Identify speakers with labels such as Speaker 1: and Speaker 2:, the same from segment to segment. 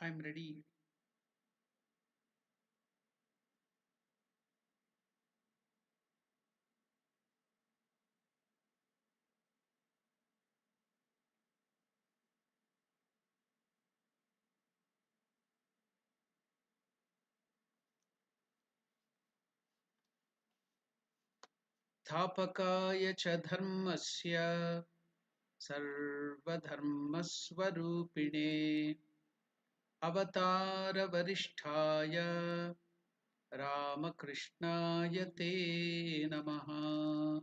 Speaker 1: I'm ready. Thapakaya cha dharmasya sarvadharmasvarupine avatara varishtaya Ramakrishnaya te namaha.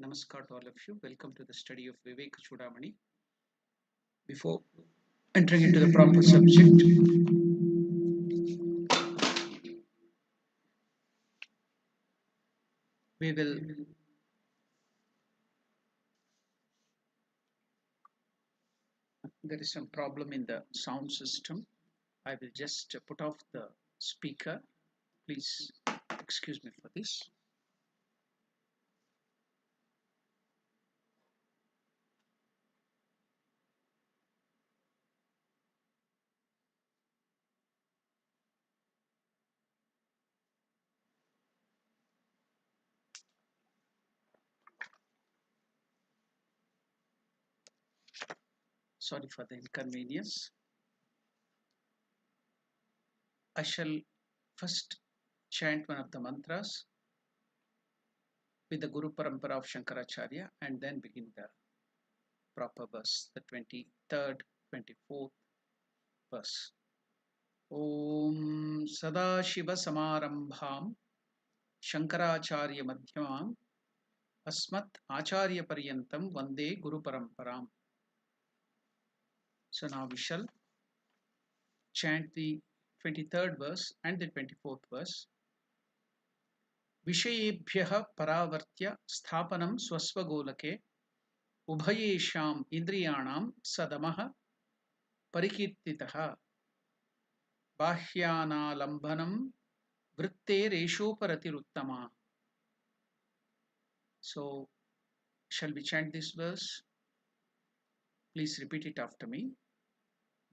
Speaker 1: Namaskar to all of you. Welcome to the study of Vivekachudamani. Before entering into the proper subject, we will there is some problem in the sound system. I will just put off the speaker. Please excuse me for this. Sorry for the inconvenience. I shall first chant one of the mantras with the Guru Parampara of Shankaracharya and then begin the proper verse, the 23rd, 24th verse. Om Sadashiva Samarambham Shankaracharya Madhyamam Asmat Acharya Paryantam Vande Guru Paramparam. So now we shall chant the 23rd verse and the 24th verse. Vishayebhyah paravartya sthapanam swasvagolake ubhayesham indriyanam sadamah parikirtitaha bahyanalambanam vrittereshoparatiruttama. So, shall we chant this verse? Please repeat it after me.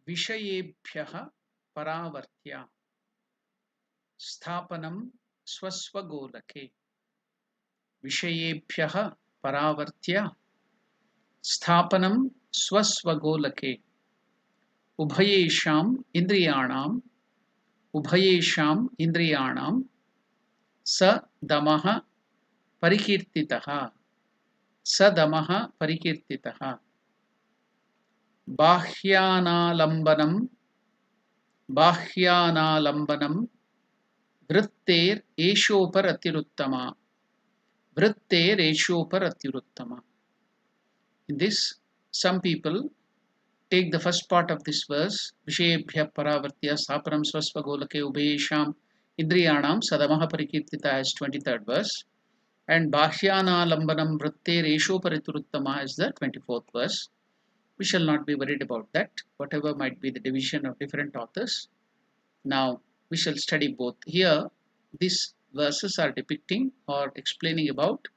Speaker 1: Vishayebhyah paravartya sthapanam swasvagolake. Vishayebhyah paravartya sthapanam swasvagolake. Ubhayesham indriyanam sa damaha parikirtitaha bahyanalambanam vrittereshoparatiruttama. In this, some people take the first part of this verse, Vishayebhya paravartya sthapanam swasvagolake ubhayesham indriyanam sadamaha parikirtita as 23rd verse, and Bahyanalambanam vrittereshoparatiruttama as the 24th verse. We shall not be worried about that, whatever might be the division of different authors. Now, we shall study both. Here, these verses are depicting or explaining about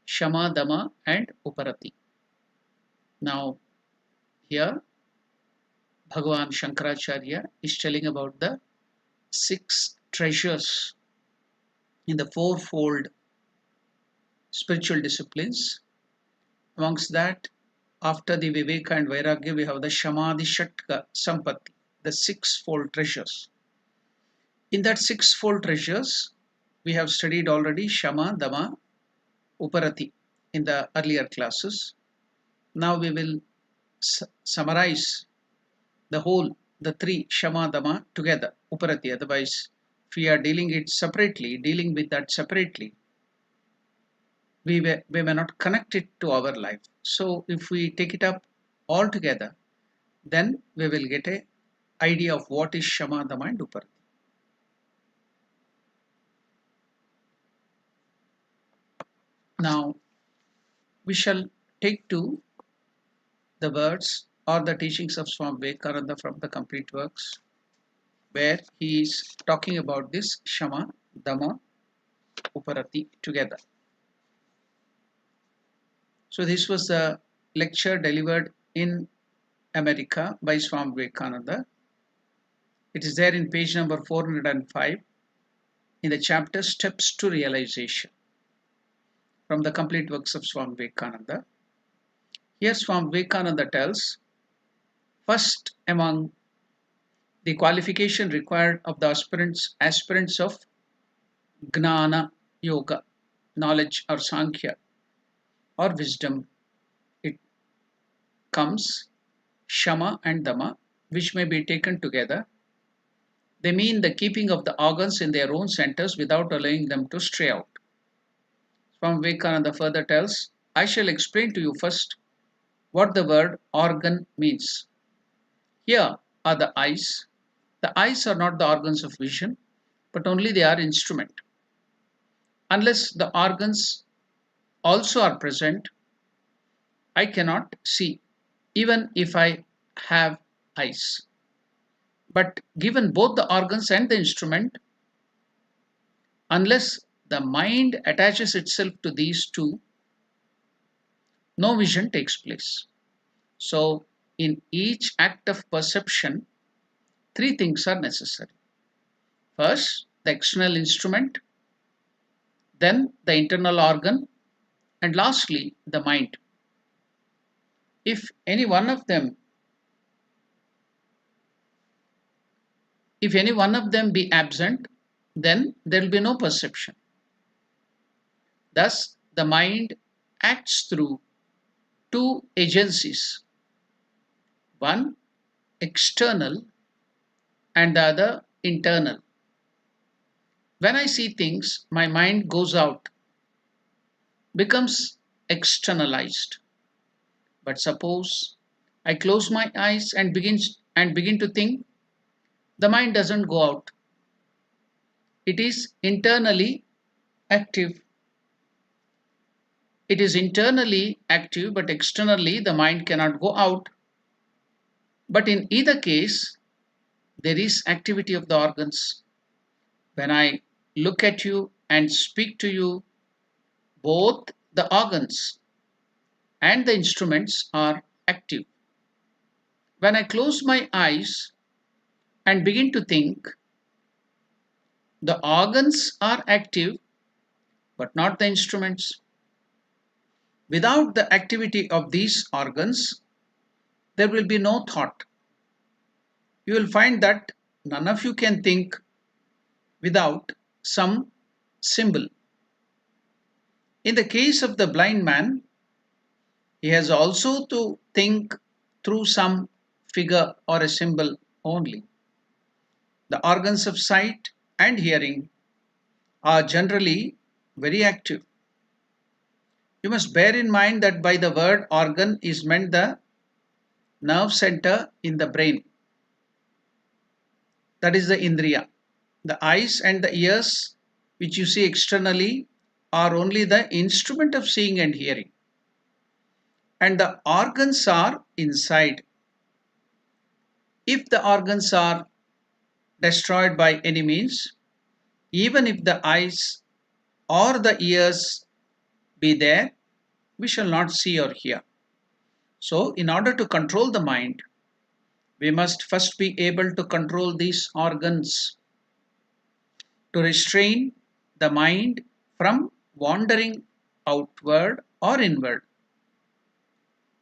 Speaker 1: Shama, Dama and Uparati. Now, here, Bhagavan Shankaracharya is telling about the 6 treasures in the fourfold spiritual disciplines. Amongst that, after the Viveka and Vairagya, we have the Shamadhi Shatka Sampatti, the 6-fold treasures. In that 6-fold treasures, we have studied already Shama, Dama, Uparati in the earlier classes. Now we will summarize the 3 Shama, Dama together, Uparati. Otherwise, if we are dealing with that separately, we may not connect it to our life. So if we take it up all together, then we will get an idea of what is Shama, Dama and Uparati. Now, we shall take to the words or the teachings of Swami Vivekananda from the Complete Works, where he is talking about this Shama, Dama, Uparati together. So this was the lecture delivered in America by Swami Vivekananda. It is there in page number 405 in the chapter Steps to Realization from the complete works of Swami Vivekananda. Here Swami Vivekananda tells, first among the qualification required of the aspirants of Gnana Yoga, knowledge or Sankhya or wisdom, it comes Shama and Dama, which may be taken together. They mean the keeping of the organs in their own centers without allowing them to stray out. Swami Vivekananda further tells, I shall explain to you first what the word organ means. Here are the eyes. The eyes are not the organs of vision, but only they are instrument. Unless the organs also are present, I cannot see, even if I have eyes. But given both the organs and the instrument, unless the mind attaches itself to these two, no vision takes place. So, in each act of perception, three things are necessary. First, the external instrument, then the internal organ, and lastly, the mind. If any one of them be absent, then there will be no perception. Thus, the mind acts through two agencies, one external and the other internal. When I see things, my mind goes out, becomes externalized. But suppose I close my eyes and begin to think, the mind doesn't go out. It is internally active. It is internally active, but externally the mind cannot go out. But in either case, there is activity of the organs. When I look at you and speak to you, both the organs and the instruments are active. When I close my eyes and begin to think, the organs are active, but not the instruments. Without the activity of these organs, there will be no thought. You will find that none of you can think without some symbol. In the case of the blind man, he has also to think through some figure or a symbol only. The organs of sight and hearing are generally very active. You must bear in mind that by the word organ is meant the nerve center in the brain. That is the indriya. The eyes and the ears, which you see externally, are only the instrument of seeing and hearing. And the organs are inside. If the organs are destroyed by any means, even if the eyes or the ears be there, we shall not see or hear. So, in order to control the mind, we must first be able to control these organs, to restrain the mind from wandering outward or inward.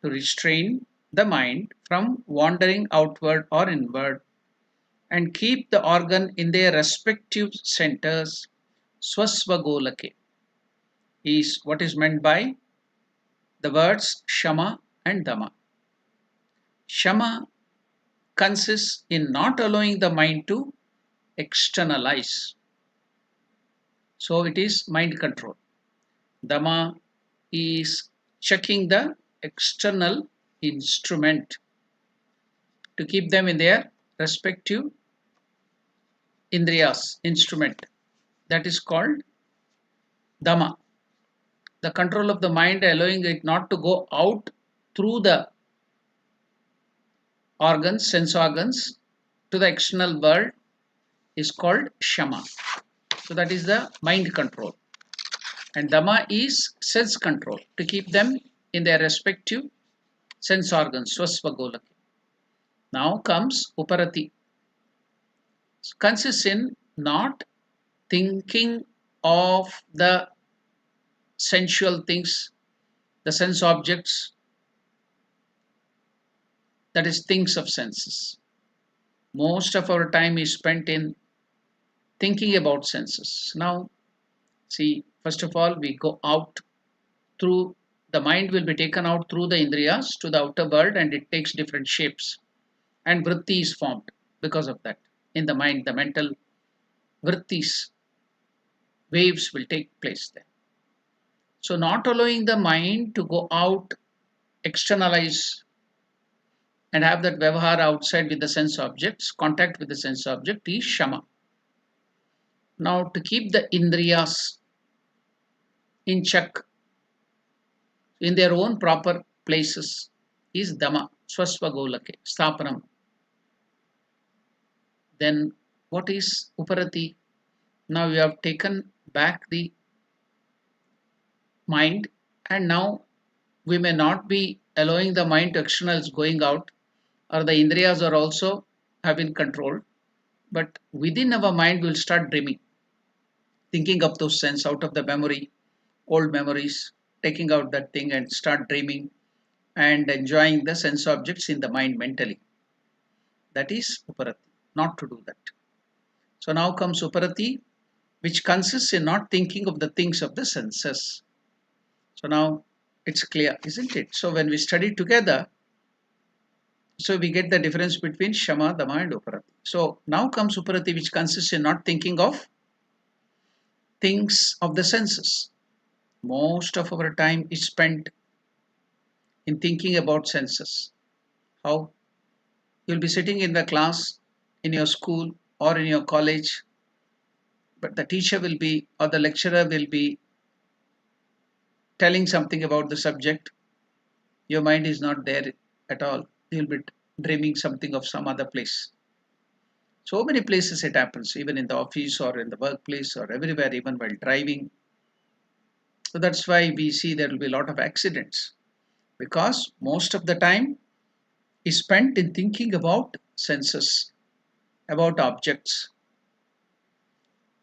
Speaker 1: To restrain the mind from wandering outward or inward and keep the organ in their respective centers, swasvagolake, is what is meant by the words Shama and Dama. Shama consists in not allowing the mind to externalize. So it is mind control. Dama is checking the external instrument to keep them in their respective indriyas, instrument. That is called Dama. The control of the mind, allowing it not to go out through the organs, sense organs, to the external world, is called Shama. So that is the mind control. And Dama is sense control, to keep them in their respective sense organs, Swasvagolake. Now comes Uparati. Consists in not thinking of the sensual things, the sense objects, that is, things of senses. Most of our time is spent in thinking about senses. Now, see, first of all, we go out through the mind will be taken out through the indriyas to the outer world, and it takes different shapes. And vritti is formed because of that. In the mind, the mental vrittis, waves will take place there. So, not allowing the mind to go out, externalize, and have that vyavahara outside with the sense objects, contact with the sense object is shama. Now, to keep the indriyas in check, in their own proper places, is dama, swasvagolake, sthapanam. Then, what is uparati? Now, you have taken back the mind, and now we may not be allowing the mind to externals going out, or the indriyas are also have been controlled, but within our mind we'll start dreaming, thinking of those sense out of the memory, old memories, taking out that thing and start dreaming and enjoying the sense objects in the mind mentally. That is uparati, not to do that. So now comes uparati, which consists in not thinking of the things of the senses. So now it's clear, isn't it? So when we study together, so we get the difference between shama, dama and uparati. So now comes uparati, which consists in not thinking of things of the senses. Most of our time is spent in thinking about senses. How? You'll be sitting in the class, in your school or in your college, but the teacher will be, or the lecturer will be telling something about the subject. Your mind is not there at all. You'll be dreaming something of some other place. So many places it happens, even in the office or in the workplace or everywhere, even while driving. So that's why we see there will be a lot of accidents, because most of the time is spent in thinking about senses, about objects,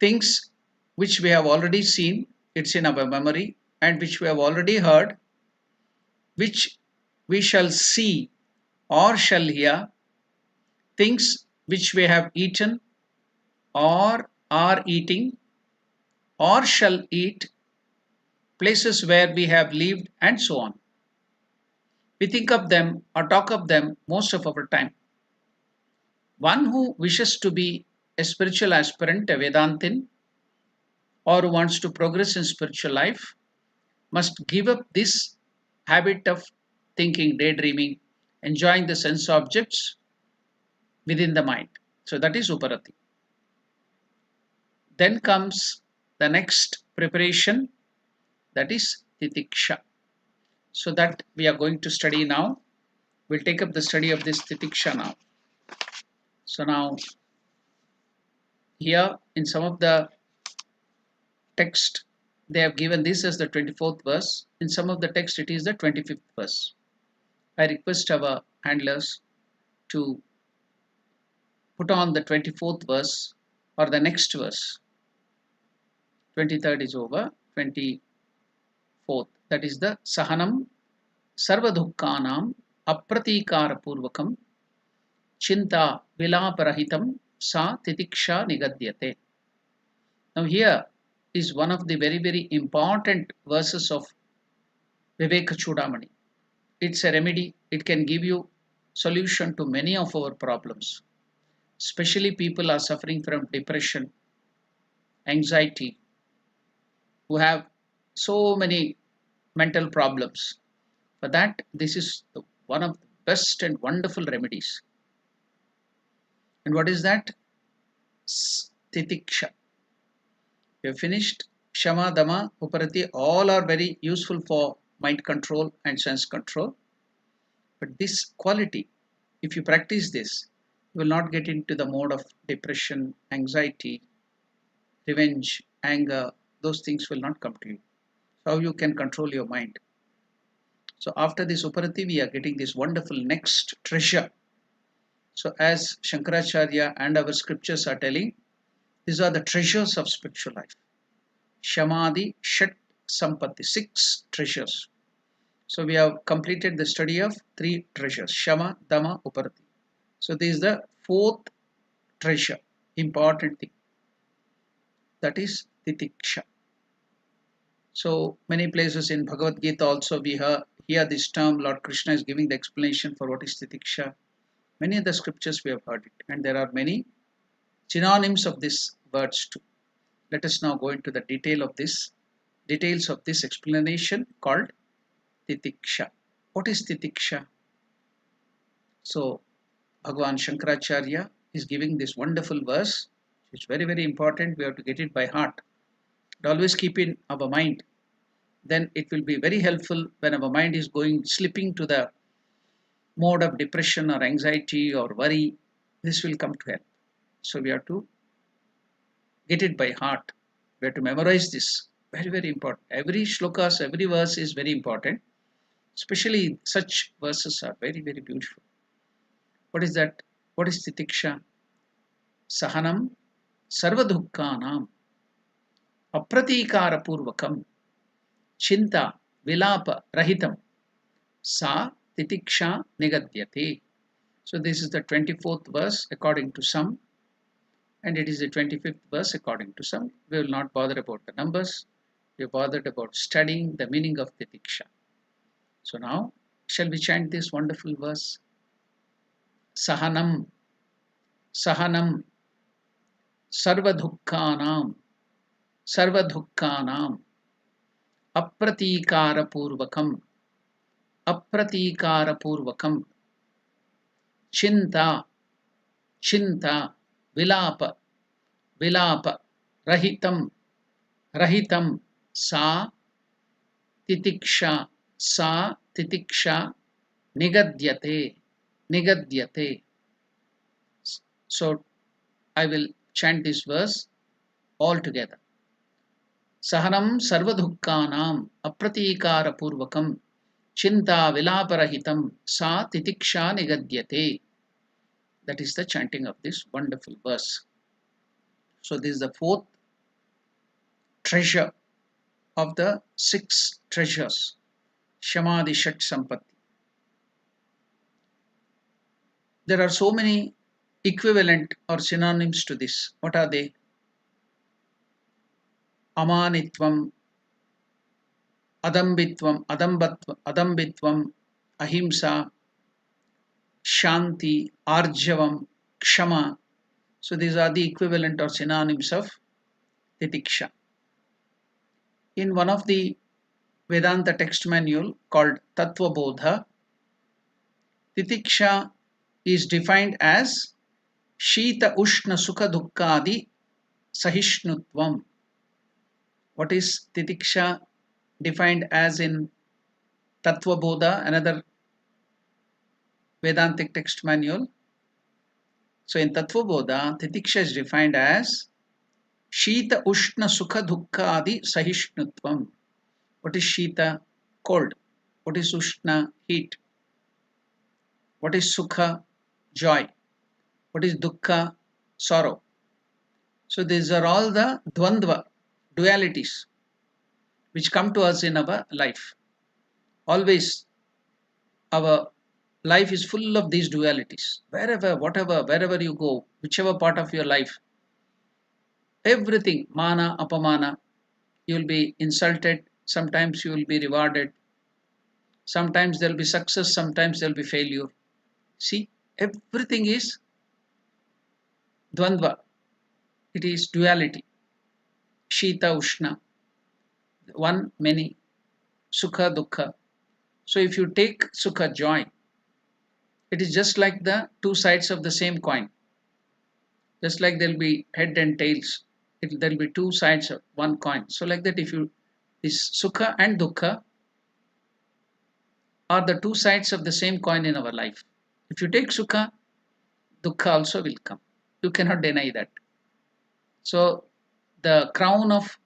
Speaker 1: things which we have already seen, it's in our memory, and which we have already heard, which we shall see or shall hear, things which we have eaten or are eating or shall eat, places where we have lived, and so on. We think of them or talk of them most of our time. One who wishes to be a spiritual aspirant, a Vedantin, or who wants to progress in spiritual life, must give up this habit of thinking, daydreaming, enjoying the sense objects within the mind. So that is uparati. Then comes the next preparation, that is titiksha. So that we are going to study now. We'll take up the study of this titiksha now. So now, here in some of the text, they have given this as the 24th verse. In some of the text, it is the 25th verse. I request our handlers to put on the 24th verse or the next verse. 23rd is over, 24th. That is the Sahanam Sarvadhukkanam Apratikara Purvakam Chinta Vilaparahitam Sa Titiksha Nigadyate. Now here is one of the very, very important verses of Vivekachudamani. It's a remedy. It can give you solution to many of our problems. Especially people are suffering from depression, anxiety, who have so many mental problems. For that, this is one of the best and wonderful remedies. And what is that? Titiksha. We have finished. Shama, Dama, Uparati, all are very useful for mind control and sense control. But this quality, if you practice this, you will not get into the mode of depression, anxiety, revenge, anger. Those things will not come to you. So how you can control your mind. So after this Uparati, we are getting this wonderful next treasure. So as Shankaracharya and our scriptures are telling, these are the treasures of spiritual life. Shamadhi, Shat, Sampatti, 6 treasures. So we have completed the study of 3 treasures, Shama, Dama, Uparati. So this is the 4th treasure, important thing. That is Titiksha. So many places in Bhagavad Gita also we hear this term. Lord Krishna is giving the explanation for what is Titiksha. Many of the scriptures we have heard it, and there are many synonyms of these words too. Let us now go into the details of this explanation called Titiksha. What is Titiksha? So Bhagavan Shankaracharya is giving this wonderful verse. It's very, very important. We have to get it by heart. But always keep in our mind. Then it will be very helpful when our mind is slipping to the mode of depression or anxiety or worry. This will come to help. So we have to get it by heart. We have to memorize this. Very, very important. Every shlokas, every verse is very important. Especially such verses are very, very beautiful. What is that? What is Titiksha? Sahanam sarvadukkanam apratikara purvakam chinta vilapa rahitam sa titiksha nigadyate. So this is the 24th verse according to some, and it is the 25th verse according to some. We will not bother about the numbers. We are bothered about studying the meaning of Titiksha. So now, shall we chant this wonderful verse? Sahanam, Sahanam, Sarvadukkanam, Sarvadukkanam, Apratikara Purvakam, Apratikara Purvakam, Chinta, Chinta, Vilapa, Vilapa, Rahitam, Rahitam, Sa Titiksha, Sa Titiksha, Nigadyate, Nigadyate. So I will chant this verse all together. Sahanam sarvadukkanam apratikara purvakam chinta vilaparahitam sa titiksha nigadyate. That is the chanting of this wonderful verse. So this is the 4th treasure of the 6 treasures. Shamadhi Shat Sampatti. There are so many equivalent or synonyms to this. What are they? Amanitvam, Adambitvam, Adambitvam, Ahimsa, Shanti, Arjavam, Kshama. So these are the equivalent or synonyms of Titiksha. In one of the Vedanta text manual called Tattva Bodha, Titiksha is defined as Shita Ushna Sukha Dukkadi Sahishnutvam. What is Titiksha defined as in Tattva Bodha, another Vedantic text manual? So in Tattva Bodha, Titiksha is defined as Shita Ushna Sukha Dukkha Adi Sahishnutvam. What is Shita? Cold. What is Ushna? Heat. What is Sukha? Joy. What is Dukkha? Sorrow. So these are all the Dvandva, dualities, which come to us in our life. Always our life is full of these dualities. Wherever, whatever, wherever you go, whichever part of your life, everything, mana, apamana, you will be insulted, sometimes you will be rewarded, sometimes there will be success, sometimes there will be failure. See, everything is dvandva, it is duality. Shita, Ushna, one, many, Sukha, Dukkha. So if you take Sukha, joy, it is just like the 2 sides of the same coin. Just like there will be head and tails, there will be 2 sides of one coin. So like that, if you, this Sukha and Dukkha are the 2 sides of the same coin in our life. If you take Sukha, Dukkha also will come. You cannot deny that. So the crown of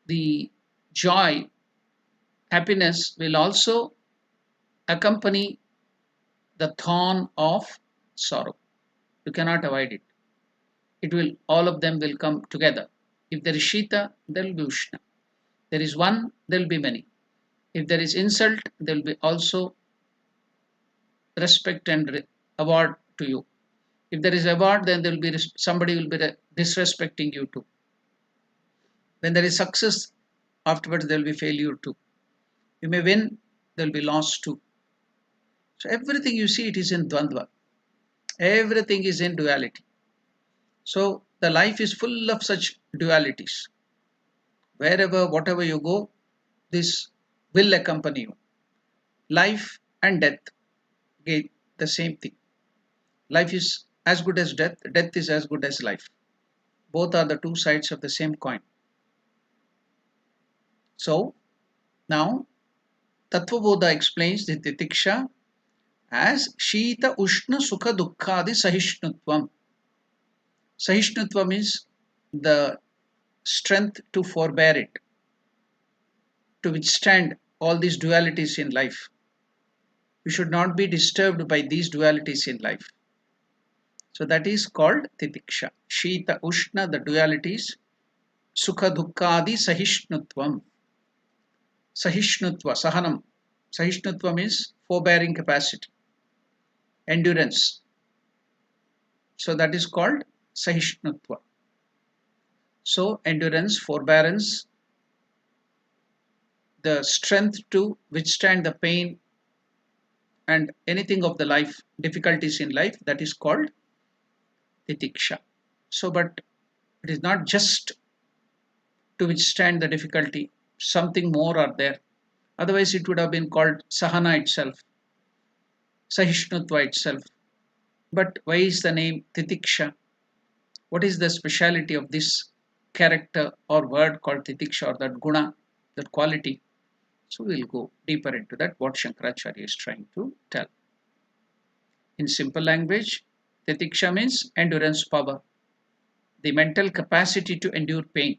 Speaker 1: the joy, happiness will also accompany the thorn of sorrow. You cannot avoid it. All of them will come together. If there is Shita, there will be Ushna. There is one, there will be many. If there is insult, there will be also respect and award to you. If there is award, then there will be somebody will be disrespecting you too. When there is success, afterwards there will be failure too. You may win, there will be loss too. So everything you see, it is in Dvandva. Everything is in duality. So the life is full of such dualities. Wherever, whatever you go, this will accompany you. Life and death, again, the same thing. Life is as good as death, death is as good as life. Both are the two sides of the same coin. So, now, Tattvabodha explains the Titiksha as Shita Ushna Sukha Dukkhadi Sahishnutvam. Sahishnutvam is the strength to forbear it, to withstand all these dualities in life. We should not be disturbed by these dualities in life. So that is called Titiksha. Shita Ushna, the dualities. Sukha Dukkhadi Sahishnutvam. Sahishnutva, Sahanam. Sahishnutvam is forbearing capacity, endurance. So that is called Sahishnutva. So endurance, forbearance, the strength to withstand the pain and anything of the life, difficulties in life, that is called Titiksha. So, but it is not just to withstand the difficulty, something more are there. Otherwise, it would have been called Sahana itself, Sahishnutva itself. But why is the name Titiksha? What is the speciality of this character or word called Titiksha, or that guna, that quality? So we'll go deeper into that, what Shankaracharya is trying to tell. In simple language, Titiksha means endurance power, the mental capacity to endure pain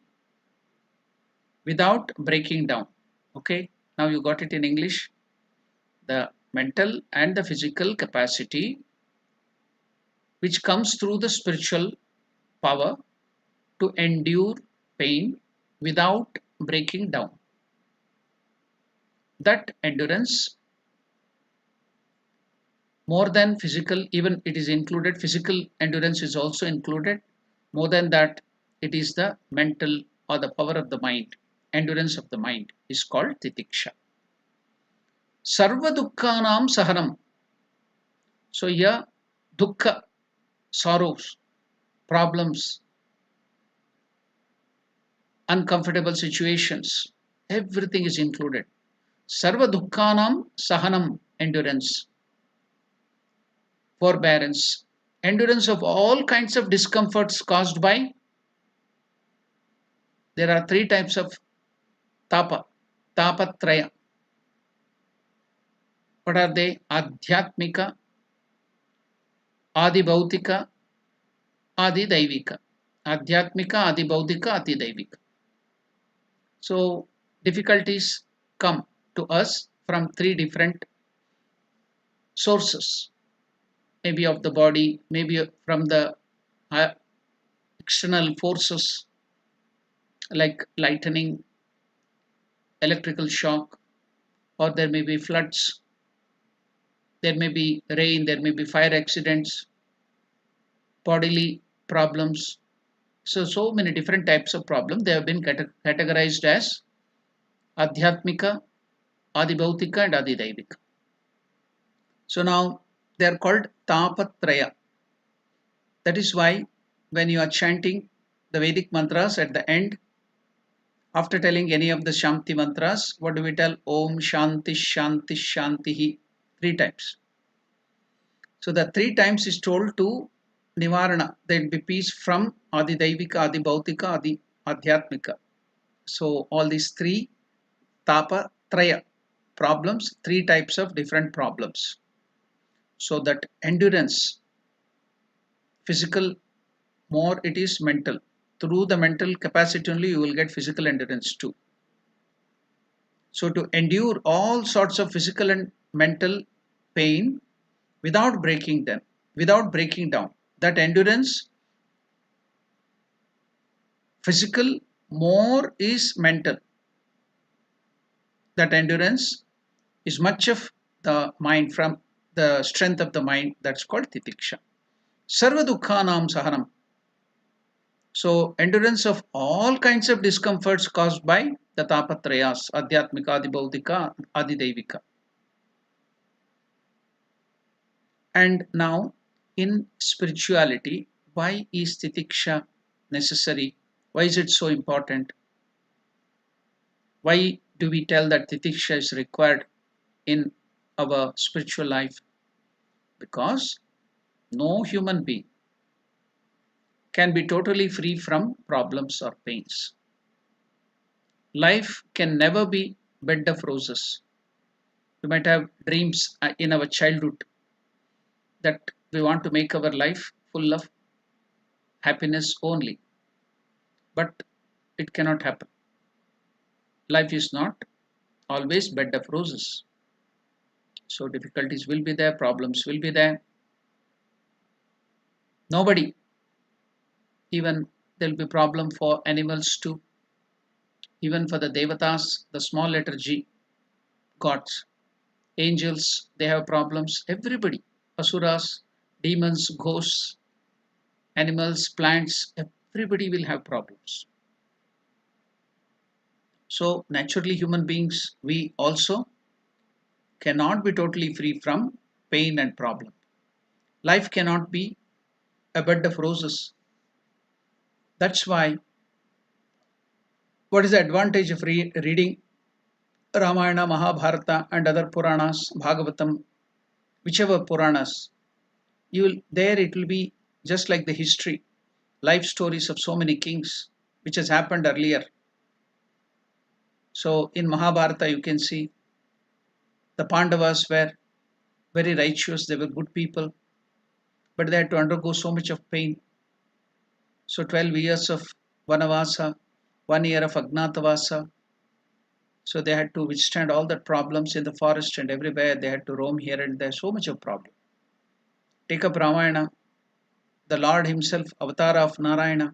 Speaker 1: without breaking down. Okay, now you got it in English. The mental and the physical capacity which comes through the spiritual power to endure pain without breaking down. That endurance, more than physical, even it is included, physical endurance is also included. More than that, it is the mental or the power of the mind, endurance of the mind is called Titiksha. Sarva Dukkhanam Sahanam. So here, Dukkha, sorrows, problems, uncomfortable situations, everything is included. Sarva Dukkhanam Sahanam, endurance, forbearance, endurance of all kinds of discomforts caused by. There are three types of tapa, tapatraya. What are they? Adhyatmika, Adibhautika, Adidaivika. Adhyatmika, Adibhautika, Adidaivika. So difficulties come to us from three different sources. Maybe of the body, maybe from the external forces like lightning, electrical shock, or there may be floods, there may be rain, there may be fire accidents, bodily problems. So many different types of problems. They have been categorized as Adhyatmika, Adibhautika and Adidaivika. So now they are called Tapatraya. That is why when you are chanting the Vedic mantras at the end, after telling any of the Shanti mantras, what do we tell? Om Shanti Shanti Shantihi, 3 times. So the 3 times is told to Nivarana, there will be peace from Adidaivika, Adibhautika, Adi Adhyatmika. So all these 3 Tapa Traya problems, 3 types of different problems. So that endurance, physical, more it is mental. Through the mental capacity only you will get physical endurance too. So to endure all sorts of physical and mental pain without breaking them, without breaking down. That endurance, physical more is mental. That endurance is much of the mind, from the strength of the mind, that's called titiksha. Sarva dukkhanam sahanam. So endurance of all kinds of discomforts caused by the tapatrayas, adhyatmika, adibhaudika, adidevika. And now in spirituality, why is titiksha necessary? Why is it so important? Why do we tell that titiksha is required in our spiritual life? Because no human being can be totally free from problems or pains. Life can never be bed of roses. We might have dreams in our childhood that we want to make our life full of happiness only, but it cannot happen. Life is not always bed of roses. So difficulties will be there, problems will be there. Nobody, even there will be problem for animals too, even for the devatas, the small letter G, gods, angels, they have problems. Everybody, asuras, demons, ghosts, animals, plants, everybody will have problems. So naturally human beings, we also cannot be totally free from pain and problem. Life cannot be a bed of roses. That's why, what is the advantage of reading Ramayana, Mahabharata and other Puranas, Bhagavatam, whichever Puranas? You will, there it will be just like the history, life stories of so many kings, which has happened earlier. So in Mahabharata you can see the Pandavas were very righteous, they were good people, but they had to undergo so much of pain. So 12 years of Vanavasa, 1 year of Agnatavasa. So they had to withstand all the problems in the forest and everywhere. They had to roam here and there. So much of problem. Take up Ramayana. The Lord himself, avatar of Narayana,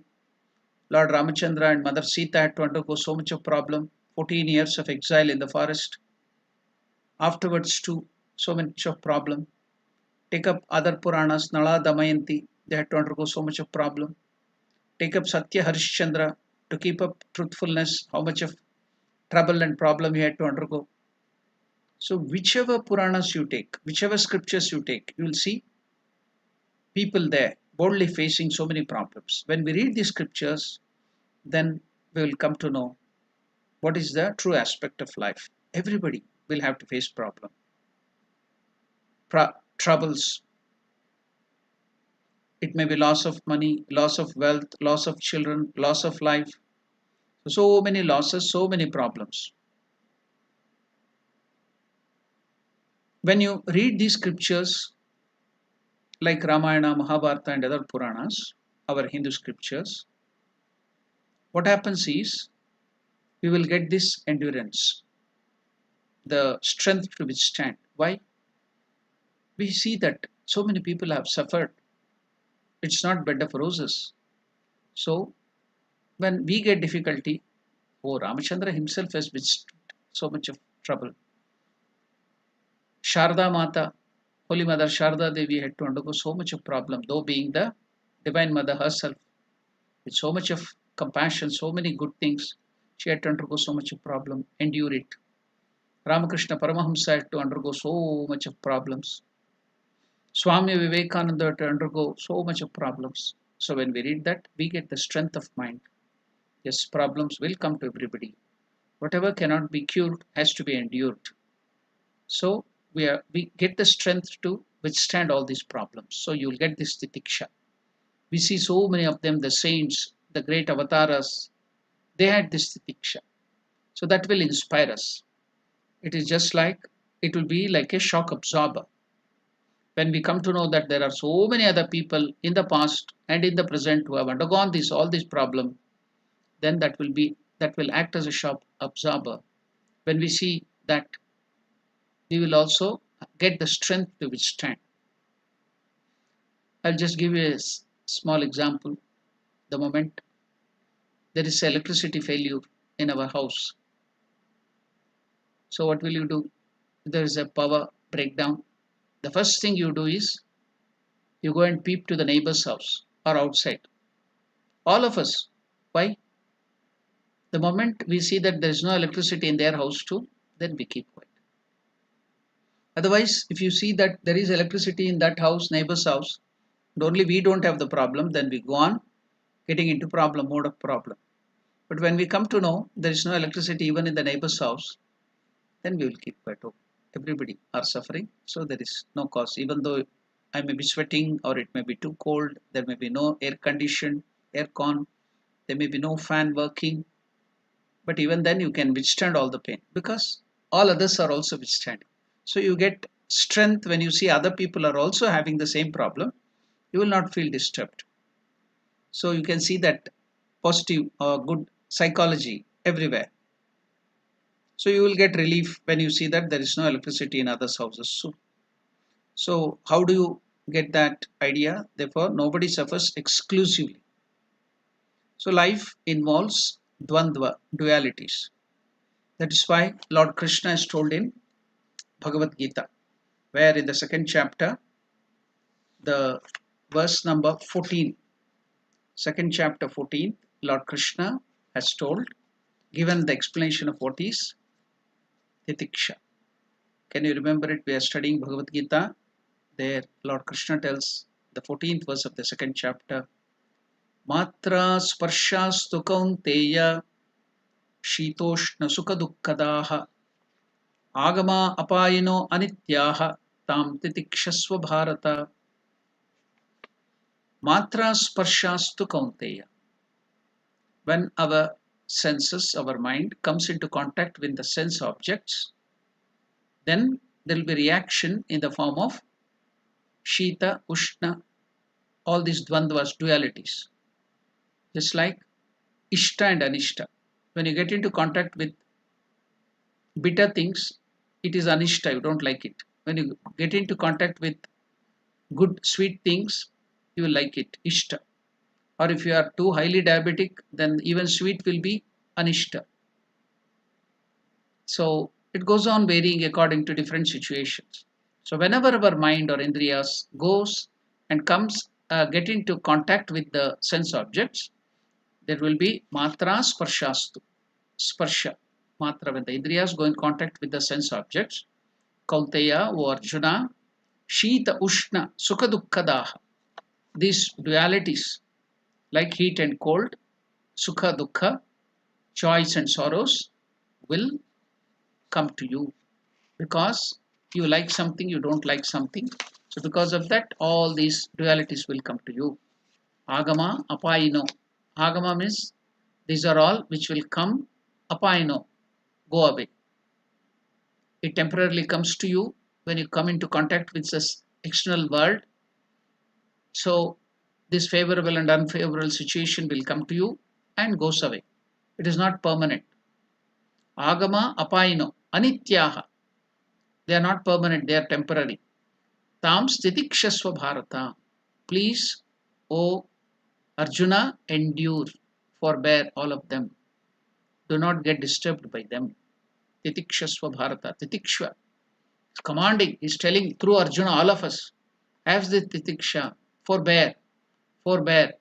Speaker 1: Lord Ramachandra and Mother Sita had to undergo so much of problem. 14 years of exile in the forest. Afterwards too, so much of problem. Take up other Puranas, Nala Damayanti. They had to undergo so much of problem. Take up Satya Harishchandra to keep up truthfulness, how much of trouble and problem he had to undergo. So whichever Puranas you take, whichever scriptures you take, you will see people there boldly facing so many problems. When we read these scriptures, then we will come to know what is the true aspect of life. Everybody will have to face problem, troubles. It may be loss of money, loss of wealth, loss of children, loss of life. So many losses, so many problems. When you read these scriptures like Ramayana, Mahabharata and other Puranas, our Hindu scriptures, what happens is we will get this endurance, the strength to withstand. Why? We see that so many people have suffered. It's not bed of roses. So when we get difficulty, oh, Ramachandra himself has withstood so much of trouble. Sharda Mata, Holy Mother Sharda Devi had to undergo so much of problem, though being the Divine Mother herself, with so much of compassion, so many good things, she had to undergo so much of problem, endure it. Ramakrishna Paramahamsa had to undergo so much of problems. Swami Vivekananda had to undergo so much of problems. So when we read that, we get the strength of mind. Yes, problems will come to everybody. Whatever cannot be cured has to be endured. So we get the strength to withstand all these problems. So you'll get this titiksha. We see so many of them, the saints, the great avatars, they had this titiksha. So that will inspire us. It is just like, it will be like a shock absorber. When we come to know that there are so many other people in the past and in the present who have undergone all this problem, then that will act as a shock absorber when we see that, we will also get the strength to withstand. I'll just give you a small example. The moment there is electricity failure in our house, so what will you do? If there is a power breakdown, the first thing you do is you go and peep to the neighbor's house or outside. All of us. Why? The moment we see that there is no electricity in their house too, then we keep quiet. Otherwise, if you see that there is electricity in that house, neighbor's house, and only we don't have the problem, then we go on getting into mode of problem. But when we come to know there is no electricity even in the neighbor's house, then we will keep quiet. Oh, everybody are suffering, so there is no cause. Even though I may be sweating, or it may be too cold, there may be no air condition, air con, there may be no fan working, but even then you can withstand all the pain because all others are also withstanding. So you get strength when you see other people are also having the same problem. You will not feel disturbed. So you can see that positive or good psychology everywhere. So you will get relief when you see that there is no electricity in others' houses soon. So how do you get that idea? Therefore, nobody suffers exclusively. So life involves dvandva, dualities. That is why Lord Krishna has told in Bhagavad Gita, where in the second chapter, the verse number 14, second chapter 14, Lord Krishna has told, given the explanation of what is titiksha. Can you remember it? We are studying Bhagavad Gita. There Lord Krishna tells the 14th verse of the second chapter, Matra sparshastu kaunteya shitoshna sukha dukkadaha agama apayino anityaha tam titikshasva bharata. Matra sparshastu kaunteya. When our senses, our mind comes into contact with the sense objects, then there will be reaction in the form of Shita, Ushna, all these dvandvas, dualities. Just like Ishta and Anishta. When you get into contact with bitter things, it is Anishta, you don't like it. When you get into contact with good, sweet things, you will like it, Ishta. Or if you are too highly diabetic, then even sweet will be Anishta. So it goes on varying according to different situations. So whenever our mind or indriyas goes and comes, get into contact with the sense objects, there will be matra sparshastu. Sparsha, matra, when the indriyas go in contact with the sense objects, Kaunteya, O Arjuna, Shita, Ushna, Sukha, Dukkha, Daha. These dualities, like heat and cold, Sukha, Dukkha, joys and sorrows, will come to you because you like something, you don't like something. So because of that, all these dualities will come to you. Agama, apayino. Agama means these are all which will come, apayino, go away. It temporarily comes to you when you come into contact with this external world. So this favorable and unfavorable situation will come to you and goes away. It is not permanent. Agama, apayino, anityaha. They are not permanent, they are temporary. Tam stitikshasva bharata. Please, O Arjuna, endure, forbear all of them. Do not get disturbed by them. Titikshasva bharata. Titikshva. Commanding, is telling through Arjuna, all of us. Have the titiksha. Forbear. Forbear.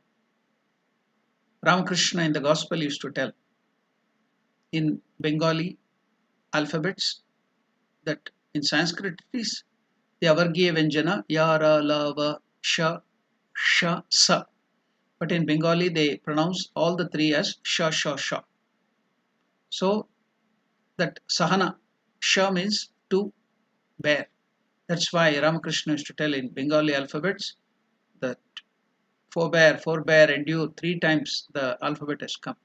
Speaker 1: Ramakrishna in the gospel used to tell in Bengali alphabets that in Sanskrit it is the Avargya Vyanjana Yara Lava Sha Sha Sa. But in Bengali they pronounce all the three as Sha Sha Sha. So that Sahana, Sha means to bear. That's why Ramakrishna used to tell in Bengali alphabets that forbear, forbear, endure, 3 times the alphabet has come.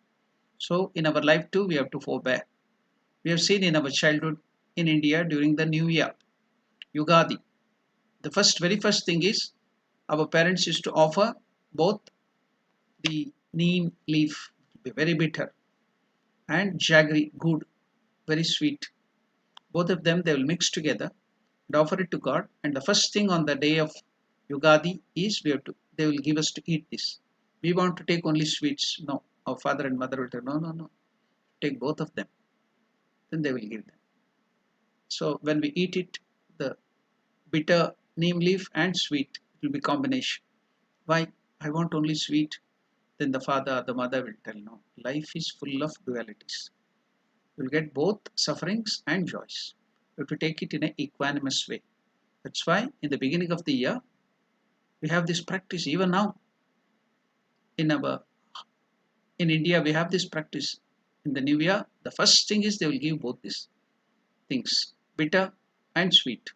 Speaker 1: So in our life too we have to forbear. We have seen in our childhood in India during the New Year, Yugadi. The very first thing is our parents used to offer both the neem leaf, very bitter, and jaggery, good, very sweet. Both of them, they will mix together and offer it to God. And the first thing on the day of Yugadi is they will give us to eat this. We want to take only sweets. No, our father and mother will tell, no, no, no. Take both of them. Then they will give them. So when we eat it, the bitter neem leaf and sweet will be combination. Why? I want only sweet. Then the father or the mother will tell, no, life is full of dualities. You will get both sufferings and joys. You have to take it in an equanimous way. That's why in the beginning of the year, we have this practice. Even now, in India, we have this practice. In the new year, the first thing is they will give both these things, bitter and sweet.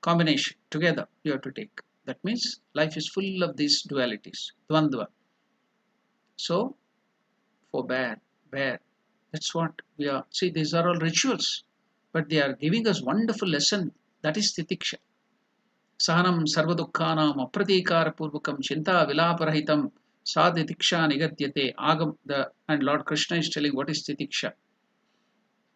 Speaker 1: Combination, together, you have to take. That means life is full of these dualities, dvandva. So, forbear, bear. That's what we are. See, these are all rituals, but they are giving us wonderful lesson. That is titiksha. Sahanam sarvadukkanam apratikara purvakam chinta vilaparahitam sa titiksha nigatyate. And Lord Krishna is telling what is titiksha.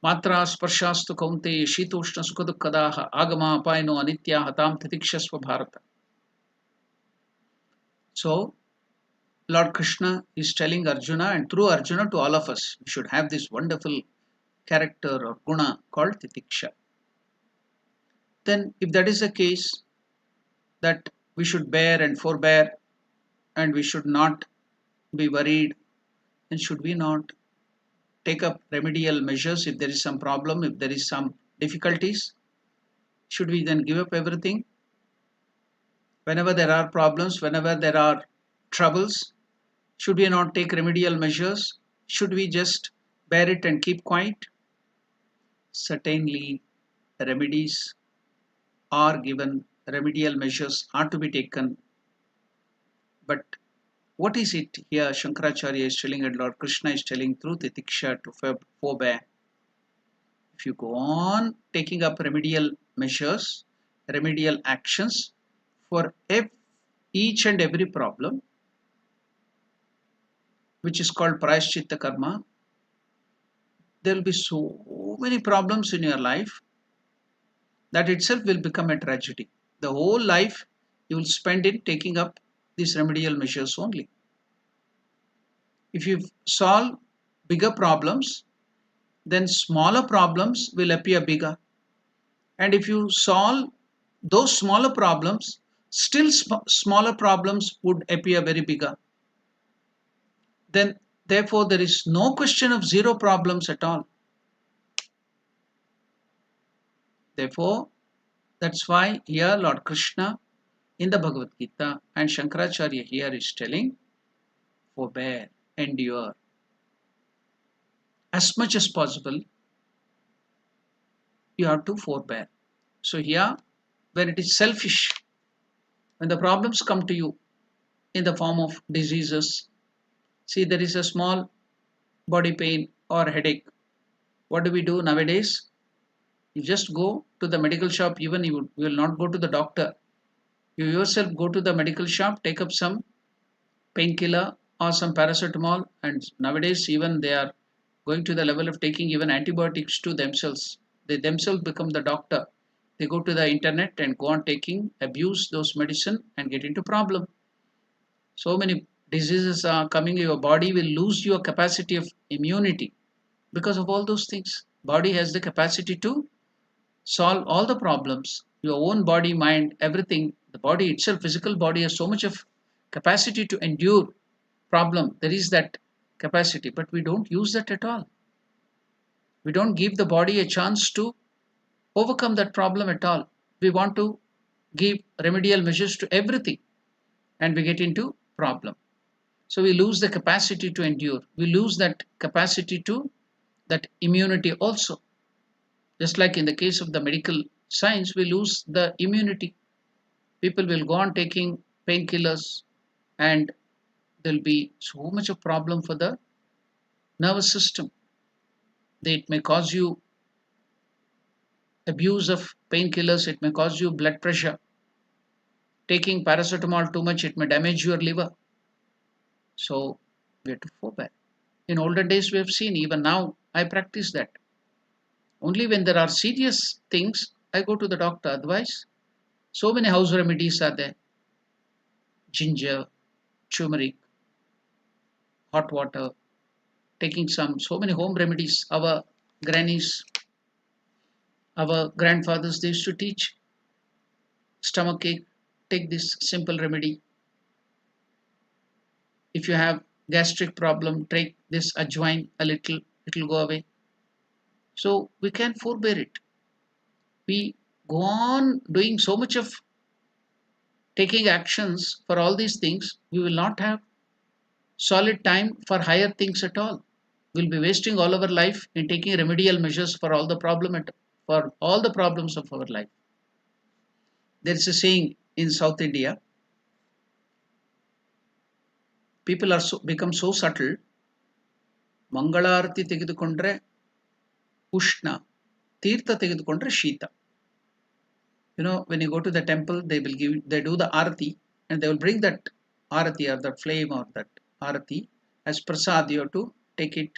Speaker 1: Matra sparshastu kaunte shitoshna sukhadukkadaha agama apaino anitya hatam titikshasva bharata. So, Lord Krishna is telling Arjuna, and through Arjuna to all of us, we should have this wonderful character or guna called titiksha. Then, if that is the case, that we should bear and forbear, and we should not be worried, then should we not take up remedial measures if there is some problem, if there is some difficulties? Should we then give up everything? Whenever there are problems, whenever there are troubles, should we not take remedial measures? Should we just bear it and keep quiet? Certainly, remedies are given, remedial measures are to be taken. But what is it here Shankaracharya is telling and Lord Krishna is telling through titiksha to forbear? If you go on taking up remedial measures, remedial actions for each and every problem, which is called prayaschitta karma, there will be so many problems in your life that itself will become a tragedy. The whole life you will spend in taking up these remedial measures only. If you solve bigger problems, then smaller problems will appear bigger. And if you solve those smaller problems, still smaller problems would appear very bigger. Then, therefore, there is no question of zero problems at all. Therefore, that's why here Lord Krishna in the Bhagavad Gita and Shankaracharya here is telling, forbear, endure. As much as possible, you have to forbear. So here, when it is selfish, when the problems come to you in the form of diseases, see, there is a small body pain or headache. What do we do nowadays? You just go to the medical shop, even you will not go to the doctor. You yourself go to the medical shop, take up some painkiller or some paracetamol, and nowadays even they are going to the level of taking even antibiotics to themselves. They themselves become the doctor. They go to the internet and go on taking, abuse those medicine and get into problem. So many diseases are coming, your body will lose your capacity of immunity because of all those things. Body has the capacity to solve all the problems. Your own body, mind, everything, the body itself, physical body has so much of capacity to endure problem. There is that capacity, but we don't use that at all. We don't give the body a chance to overcome that problem at all. We want to give remedial measures to everything and we get into problem. So we lose the capacity to endure. We lose that capacity to that immunity also. Just like in the case of the medical science, we lose the immunity. People will go on taking painkillers and there will be so much of problem for the nervous system. It may cause you abuse of painkillers, it may cause you blood pressure. Taking paracetamol too much, it may damage your liver. So we have to forbear. In olden days we have seen, even now I practice that. Only when there are serious things, I go to the doctor. Otherwise, so many house remedies are there. Ginger, turmeric, hot water, taking so many home remedies. Our grannies, our grandfathers, they used to teach stomach ache, take this simple remedy. If you have gastric problem, take this ajwain a little, it will go away. So we can forbear it. We go on doing so much of taking actions for all these things, we will not have solid time for higher things at all. We'll be wasting all our life in taking remedial measures for all the for all the problems of our life. There is a saying in South India, people are become so subtle. Mangalarati tegidukondre Ushna, Tirtha tegidukondre Shita. When you go to the temple, they do the arati, and they will bring that arati or that flame or that arati as prasad. You have to take it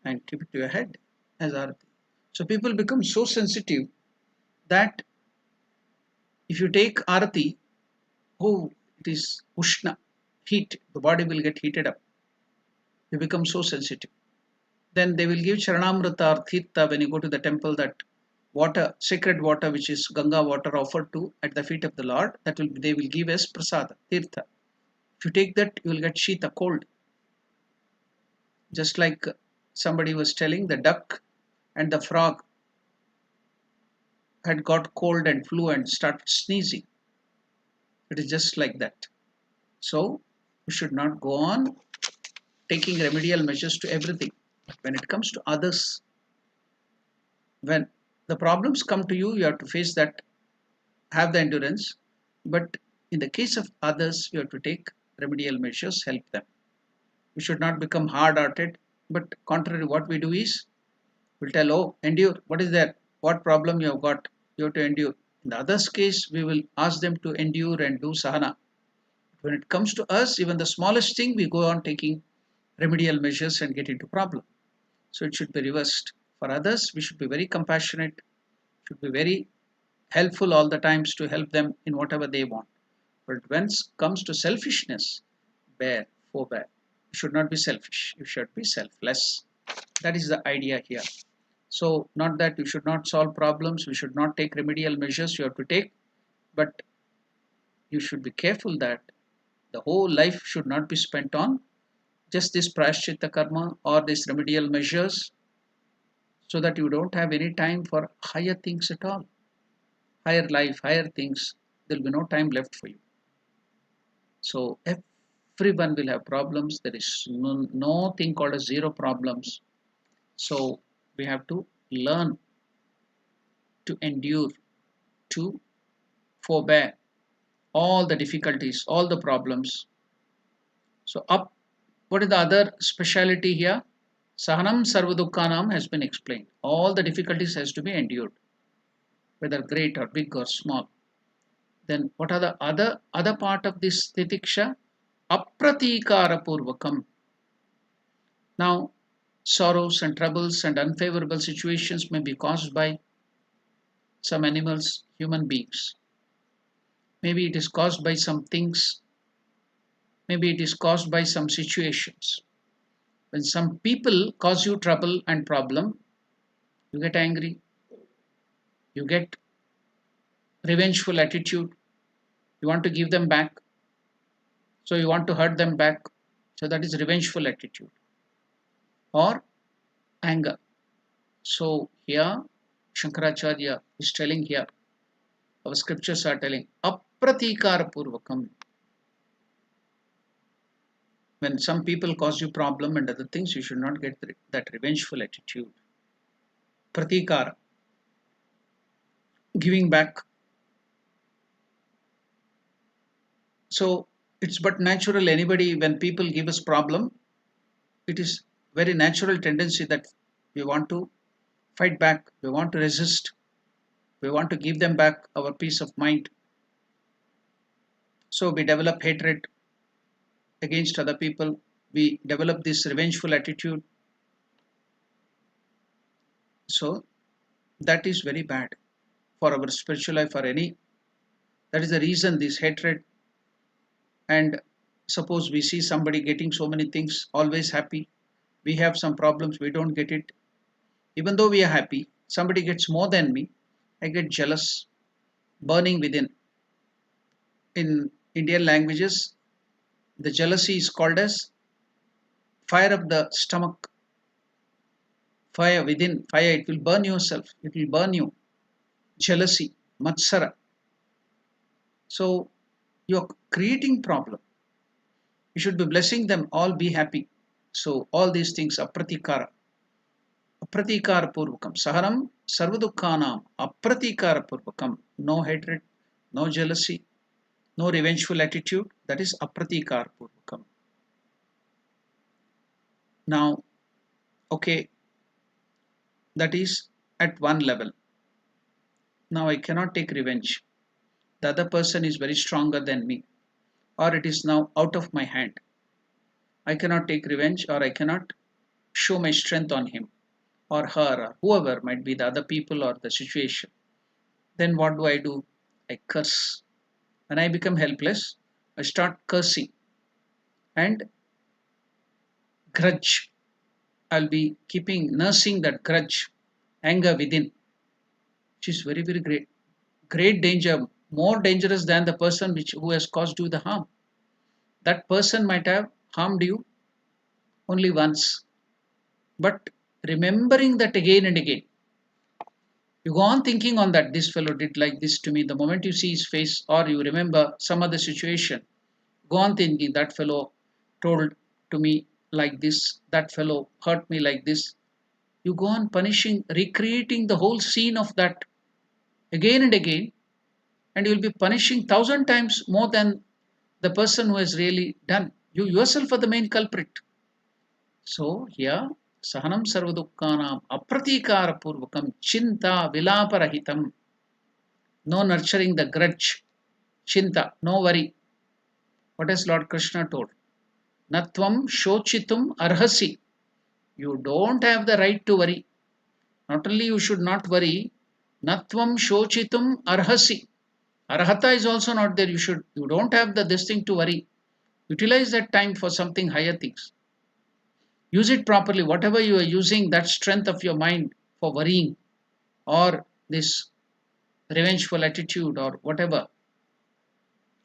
Speaker 1: and keep it to your head as arati. So people become so sensitive that if you take arati, oh, it is ushna, heat, the body will get heated up. You become so sensitive. Then they will give charanamrita or tirtha when you go to the temple, that water, sacred water, which is Ganga water offered to at the feet of the Lord, they will give as prasada, tirtha. If you take that, you will get shita, cold. Just like somebody was telling, the duck and the frog had got cold and flew and started sneezing. It is just like that. So we should not go on taking remedial measures to everything. When it comes to others, when the problems come to you, you have to face that, have the endurance. But in the case of others, you have to take remedial measures, help them. We should not become hard-hearted, but contrary, what we do is, we'll tell, oh, endure. What is there? What problem you have got? You have to endure. In the other's case, we will ask them to endure and do sahana. When it comes to us, even the smallest thing, we go on taking remedial measures and get into problem. So it should be reversed. For others, we should be very compassionate, should be very helpful all the times to help them in whatever they want. But when it comes to selfishness, forbear. You should not be selfish. You should be selfless. That is the idea here. So, not that you should not solve problems, we should not take remedial measures, you have to take, but you should be careful that the whole life should not be spent on just this prashchitta karma or these remedial measures, so that you don't have any time for higher things at all. Higher life, higher things, there will be no time left for you. So everyone will have problems. There is no thing called as zero problems. So we have to learn to endure, to forbear all the difficulties, all the problems. So what is the other speciality here? Sahanam sarvadukkanam has been explained. All the difficulties has to be endured, whether great or big or small. Then what are the other part of this titiksha? Apratikara purvakam. Now, sorrows and troubles and unfavorable situations may be caused by some animals, human beings. Maybe it is caused by some things. Maybe it is caused by some situations. When some people cause you trouble and problem, you get angry, you get revengeful attitude, you want to give them back, so you want to hurt them back, so that is revengeful attitude, or anger. So here Shankaracharya is telling here, our scriptures are telling, apratikara purvakam. When some people cause you problem and other things, you should not get that revengeful attitude. Pratikara, giving back. So it's but natural, anybody, when people give us problem, it is very natural tendency that we want to fight back, we want to resist, we want to give them back our peace of mind. So we develop hatred against other people, we develop this revengeful attitude. So That is very bad for our spiritual life or any. That is the reason this hatred. And suppose we see somebody getting so many things, always happy. We have some problems, we don't get it. Even though we are happy, somebody gets more than me. I get jealous, burning within. In Indian languages, the jealousy is called as fire of the stomach. Fire within, fire, it will burn yourself, it will burn you. Jealousy, matsara. So you're creating problem. You should be blessing them, all be happy. So all these things are pratikara. Apratikara purvakam. Sahanam sarvadukkanam apratikara purvakam. No hatred, no jealousy, no revengeful attitude. That is apratikara purvakam. Now, okay, that is at one level. Now I cannot take revenge. The other person is very stronger than me, or it is now out of my hand. I cannot take revenge, or I cannot show my strength on him or her or whoever might be the other people or the situation. Then what do? I curse. When I become helpless, I start cursing and grudge. I'll be nursing that grudge, anger within, which is very, very great. Great danger, more dangerous than the person who has caused you the harm. That person might have harmed you only once, but remembering that again and again, you go on thinking on that this fellow did like this to me. The moment you see his face or you remember some other situation, go on thinking that fellow told to me like this, that fellow hurt me like this. You go on punishing, recreating the whole scene of that again and again, and you will be punishing 1,000 times more than the person who has really done. You yourself are the main culprit. So here, sahanam sarvadukkanam apratikara purvakam chinta vilaparahitam. No nurturing the grudge, chinta, no worry. What has Lord Krishna told? Natvam shochitum arhasi. You don't have the right to worry. Not only you should not worry, natvam shochitum arhasi. Arhata is also not there. You don't have this thing to worry. Utilize that time for something higher things. Use it properly. Whatever you are using that strength of your mind for worrying or this revengeful attitude or whatever,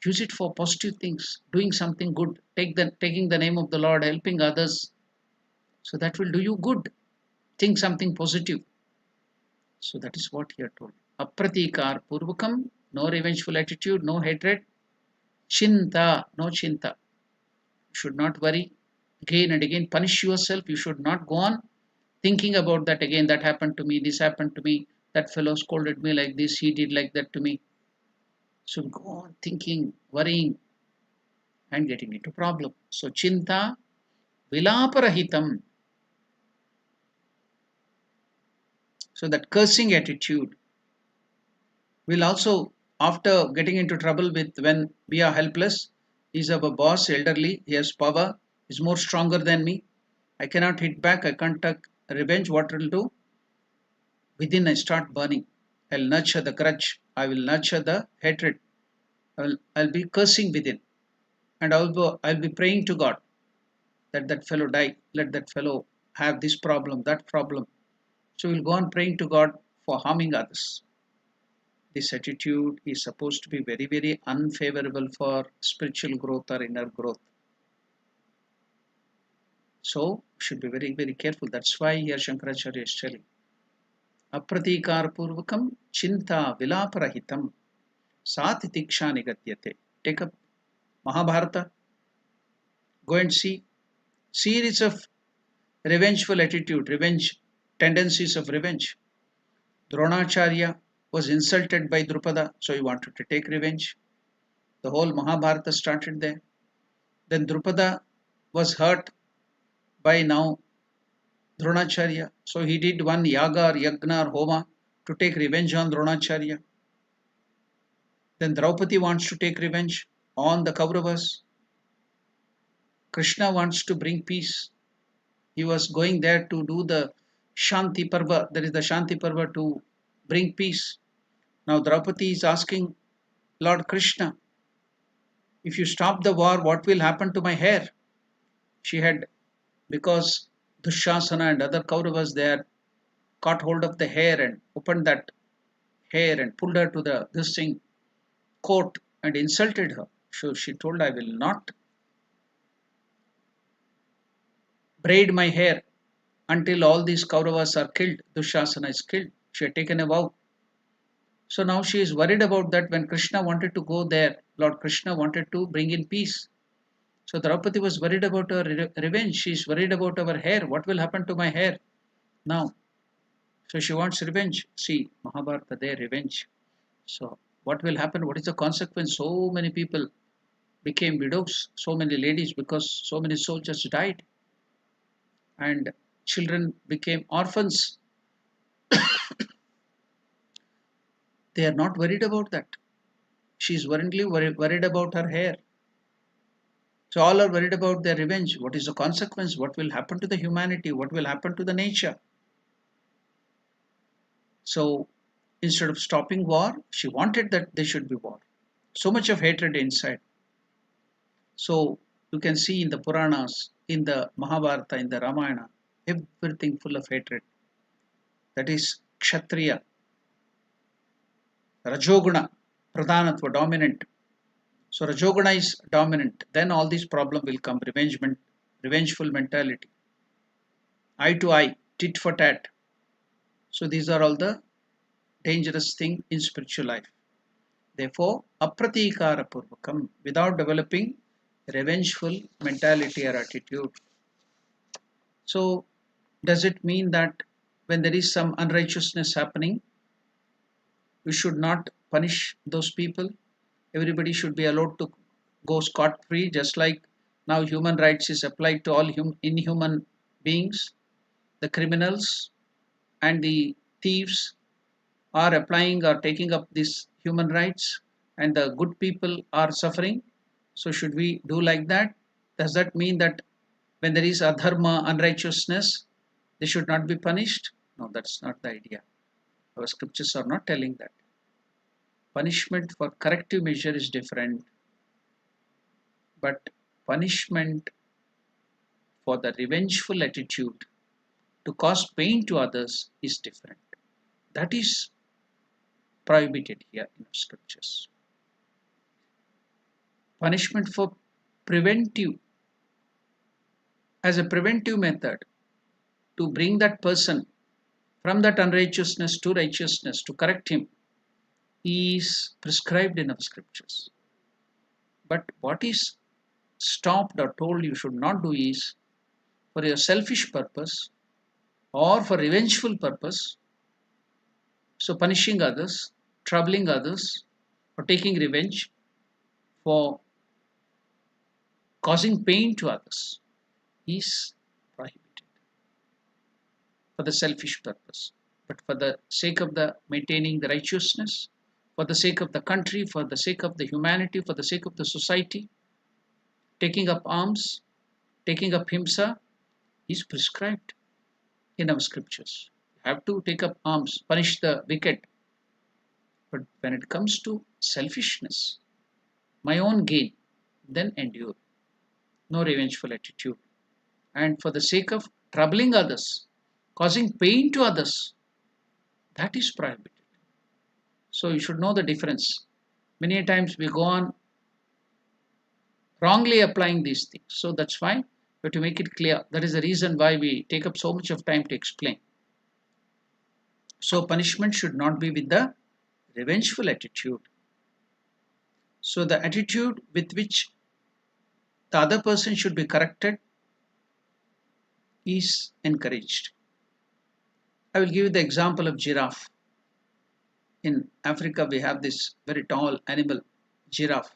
Speaker 1: use it for positive things, doing something good, taking the name of the Lord, helping others. So that will do you good. Think something positive. So that is what he had told. Apratikar purvakam, no revengeful attitude, no hatred. Chinta, no chinta. You should not worry. Again and again, punish yourself. You should not go on thinking about that again. That happened to me, this happened to me, that fellow scolded me like this, he did like that to me. So go on thinking, worrying, and getting into problem. So chinta vilaparahitam. So that cursing attitude will also, after getting into trouble with when we are helpless, he's our boss, elderly, he has power, he's more stronger than me. I cannot hit back, I can't take revenge. What will do? Within I start burning. I'll nurture the grudge. I will nurture the hatred. I'll be cursing within. And I'll be praying to God that that fellow die. Let that fellow have this problem, that problem. So we'll go on praying to God for harming others. This attitude is supposed to be very, very unfavorable for spiritual growth or inner growth. So should be very, very careful. That's why here Shankaracharya is telling. Apratikar purvakam chinta vilaparahitam satitiksha nigatyate. Take up Mahabharata. Go and see series of revengeful attitude, revenge, tendencies of revenge. Dronacharya was insulted by Drupada, so he wanted to take revenge. The whole Mahabharata started there. Then Drupada was hurt by now Dronacharya, so he did one yaga or yagna or homa to take revenge on Dronacharya. Then Draupadi wants to take revenge on the Kauravas. Krishna wants to bring peace. He was going there to do the Shanti Parva. There is the Shanti Parva to bring peace. Now Draupadi is asking Lord Krishna, if you stop the war, what will happen to my hair? She had, because Dushasana and other Kauravas, they had caught hold of the hair and opened that hair and pulled her to the this thing court and insulted her. So she told, I will not braid my hair until all these Kauravas are killed. Dushasana is killed. She had taken a vow. So now she is worried about that. When Krishna wanted to go there, Lord Krishna wanted to bring in peace. So Draupadi was worried about her revenge. She is worried about our hair. What will happen to my hair now? So she wants revenge. See, Mahabharata there, revenge. So what will happen? What is the consequence? So many people became widows, so many ladies, because so many soldiers died, and children became orphans. They are not worried about that. She is worried about her hair. So all are worried about their revenge. What is the consequence? What will happen to the humanity? What will happen to the nature? So instead of stopping war, she wanted that there should be war. So much of hatred inside. So you can see in the Puranas, in the Mahabharata, in the Ramayana, everything full of hatred. That is Kshatriya, Rajoguna, Pradhanatva, dominant. So Rajoguna is dominant. Then all these problems will come. Revengeful mentality. Eye to eye, tit for tat. So these are all the dangerous thing in spiritual life. Therefore, apratikara purvakam, without developing revengeful mentality or attitude. So does it mean that when there is some unrighteousness happening, we should not punish those people? Everybody should be allowed to go scot-free, just like now human rights is applied to all inhuman beings. The criminals and the thieves are applying or taking up these human rights, and the good people are suffering. So should we do like that? Does that mean that when there is adharma, unrighteousness, they should not be punished? No, that's not the idea. Our scriptures are not telling that. Punishment for corrective measure is different, but punishment for the revengeful attitude to cause pain to others is different. That is prohibited here in the scriptures. Punishment for preventive, as a preventive method to bring that person from that unrighteousness to righteousness, to correct him, is prescribed in our scriptures. But what is stopped or told you should not do is for your selfish purpose or for revengeful purpose. So punishing others, troubling others, or taking revenge for causing pain to others is prohibited for the selfish purpose. But for the sake of the maintaining the righteousness, for the sake of the country, for the sake of the humanity, for the sake of the society, taking up arms, taking up himsa is prescribed in our scriptures. You have to take up arms, punish the wicked. But when it comes to selfishness, my own gain, then endure. No revengeful attitude. And for the sake of troubling others, causing pain to others, that is prohibited. So you should know the difference. Many times we go on wrongly applying these things. So that's why we have to make it clear. That is the reason why we take up so much of time to explain. So punishment should not be with the revengeful attitude. So the attitude with which the other person should be corrected is encouraged. I will give you the example of giraffe. In Africa, we have this very tall animal, giraffe.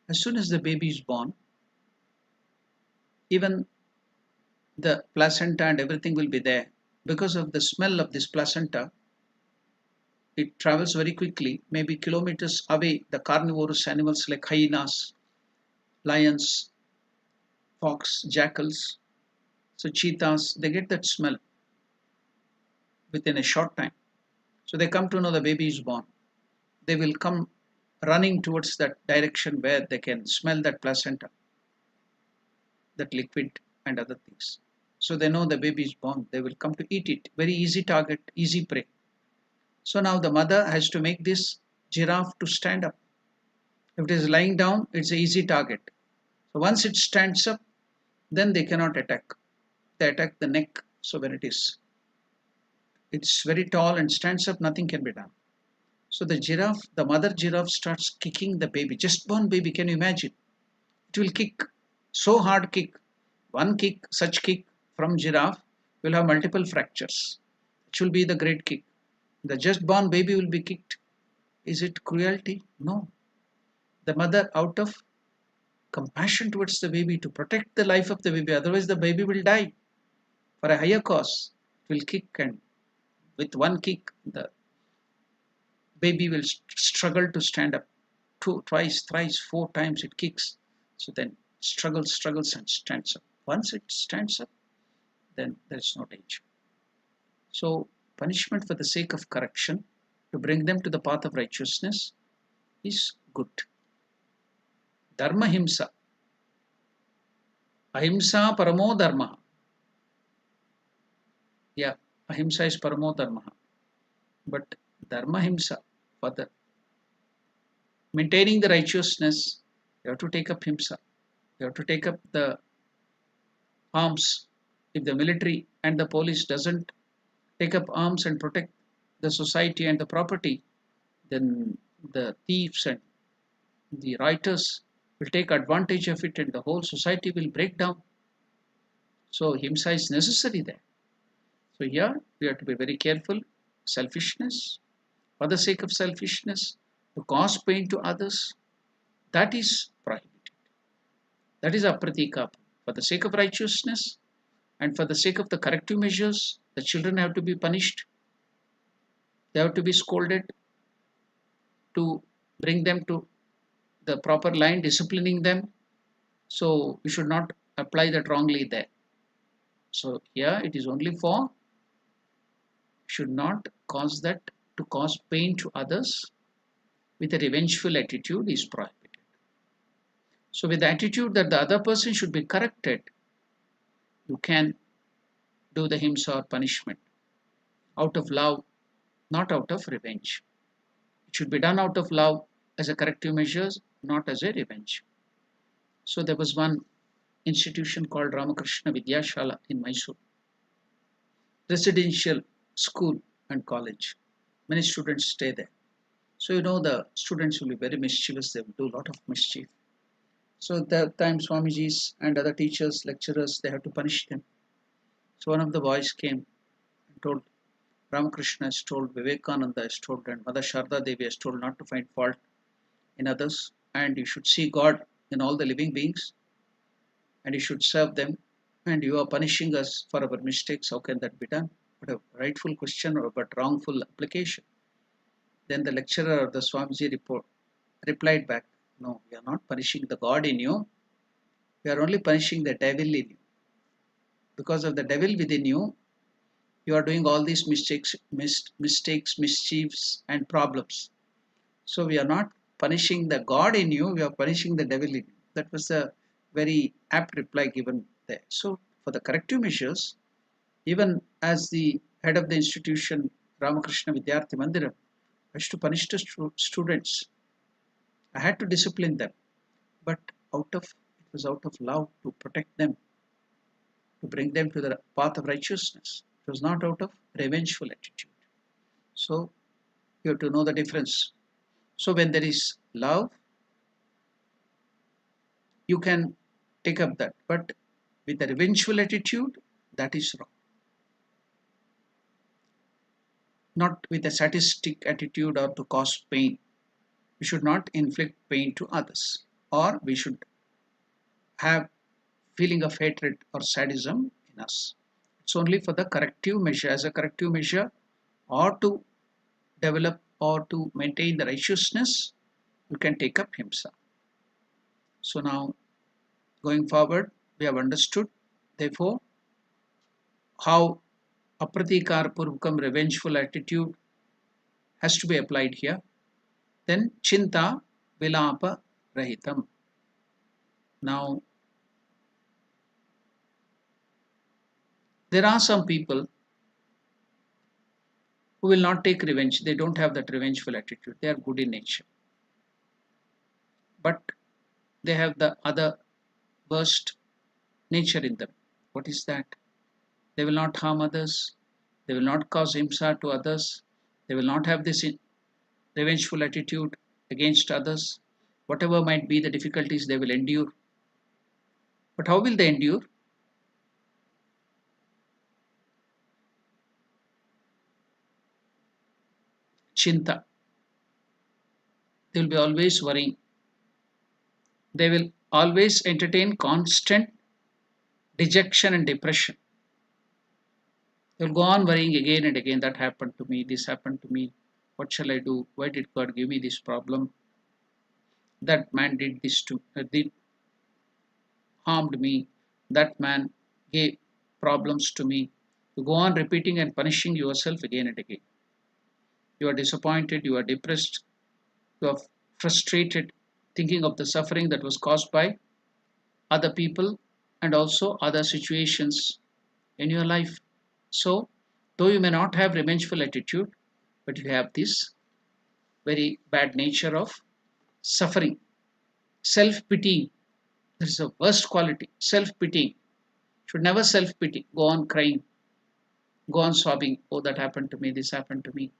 Speaker 1: As soon as the baby is born, even the placenta and everything will be there. Because of the smell of this placenta, it travels very quickly, maybe kilometers away. The carnivorous animals like hyenas, lions, fox, jackals, so cheetahs, they get that smell within a short time. So they come to know the baby is born. They will come running towards that direction where they can smell that placenta, that liquid and other things. So they know the baby is born. They will come to eat it. Very easy target, easy prey. So now the mother has to make this giraffe to stand up. If it is lying down, it's an easy target. So once it stands up, then they cannot attack. They attack the neck. So when it's very tall and stands up, nothing can be done. So the mother giraffe starts kicking the baby, just born baby. Can you imagine? It will kick, so hard kick. One kick, such kick from giraffe will have multiple fractures. It will be the great kick. The just born baby will be kicked. Is it cruelty? No. The mother, out of compassion towards the baby, to protect the life of the baby, otherwise the baby will die for a higher cause, it will kick, and with one kick the baby will struggle to stand up. Twice, thrice, 4 times it kicks. So then struggles and stands up. Once it stands up, then there is no danger. So punishment for the sake of correction, to bring them to the path of righteousness, is good. Dharma himsa. Ahimsa paramo dharma. Yeah, ahimsa is paramo dharma. But dharma himsa, for the maintaining the righteousness, you have to take up himsa. You have to take up the arms. If the military and the police doesn't take up arms and protect the society and the property, then the thieves and the rioters will take advantage of it and the whole society will break down. So himsa is necessary there. So here we have to be very careful. Selfishness, for the sake of selfishness, to cause pain to others, that is prohibited. That is apratika. For the sake of righteousness and for the sake of the corrective measures, the children have to be punished. They have to be scolded to bring them to the proper line, disciplining them. So we should not apply that wrongly there. So here it is only for, should not cause that, to cause pain to others with a revengeful attitude is prohibited. So with the attitude that the other person should be corrected, you can do the himsa or punishment out of love, not out of revenge. It should be done out of love as a corrective measure, not as a revenge. So there was one institution called Ramakrishna Vidyashala in Mysore, residential school and college. Many students stay there. So you know the students will be very mischievous, they will do a lot of mischief. So at that time Swamijis and other teachers, lecturers, they have to punish them. So one of the boys came and told, Ramakrishna has told, Vivekananda has told, and Mother Sharda Devi has told not to find fault in others, and you should see God in all the living beings, and you should serve them, and you are punishing us for our mistakes. How can that be done? What a rightful question, but wrongful application. Then the lecturer or the Swamiji replied back, no, we are not punishing the God in you, we are only punishing the devil in you. Because of the devil within you, you are doing all these mistakes, mischiefs and problems. So we are not punishing the God in you, we are punishing the devil in you. That was a very apt reply given there. So for the corrective measures, even as the head of the institution, Ramakrishna Vidyarthi Mandiram, I used to punish the students. I had to discipline them, but it was out of love, to protect them, to bring them to the path of righteousness. It was not out of revengeful attitude. So you have to know the difference. So when there is love, you can take up that, but with a revengeful attitude, that is wrong. Not with a sadistic attitude or to cause pain. We should not inflict pain to others, or we should have feeling of hatred or sadism in us. It's only for the corrective measure, as a corrective measure, or to develop or to maintain the righteousness, you can take up himsa. So now, going forward, we have understood, therefore, how apratikar purvakam, revengeful attitude, has to be applied here. Then Chinta Vilapa Rahitam. Now, there are some people who will not take revenge. They don't have that revengeful attitude. They are good in nature. But they have the other worst nature in them. What is that? They will not harm others. They will not cause himsa to others. They will not have this revengeful attitude against others. Whatever might be the difficulties, they will endure. But how will they endure? Chinta. They will be always worrying. They will always entertain constant dejection and depression. They will go on worrying again and again. That happened to me. This happened to me. What shall I do? Why did God give me this problem? That man did this to did harmed me. That man gave problems to me. You go on repeating and punishing yourself again and again. You are disappointed. You are depressed. You are frustrated, thinking of the suffering that was caused by other people and also other situations in your life. So, though you may not have revengeful attitude, but you have this very bad nature of suffering, self-pity. This is the worst quality. Self-pity. Should never self-pity. Go on crying. Go on sobbing. Oh, that happened to me. This happened to me.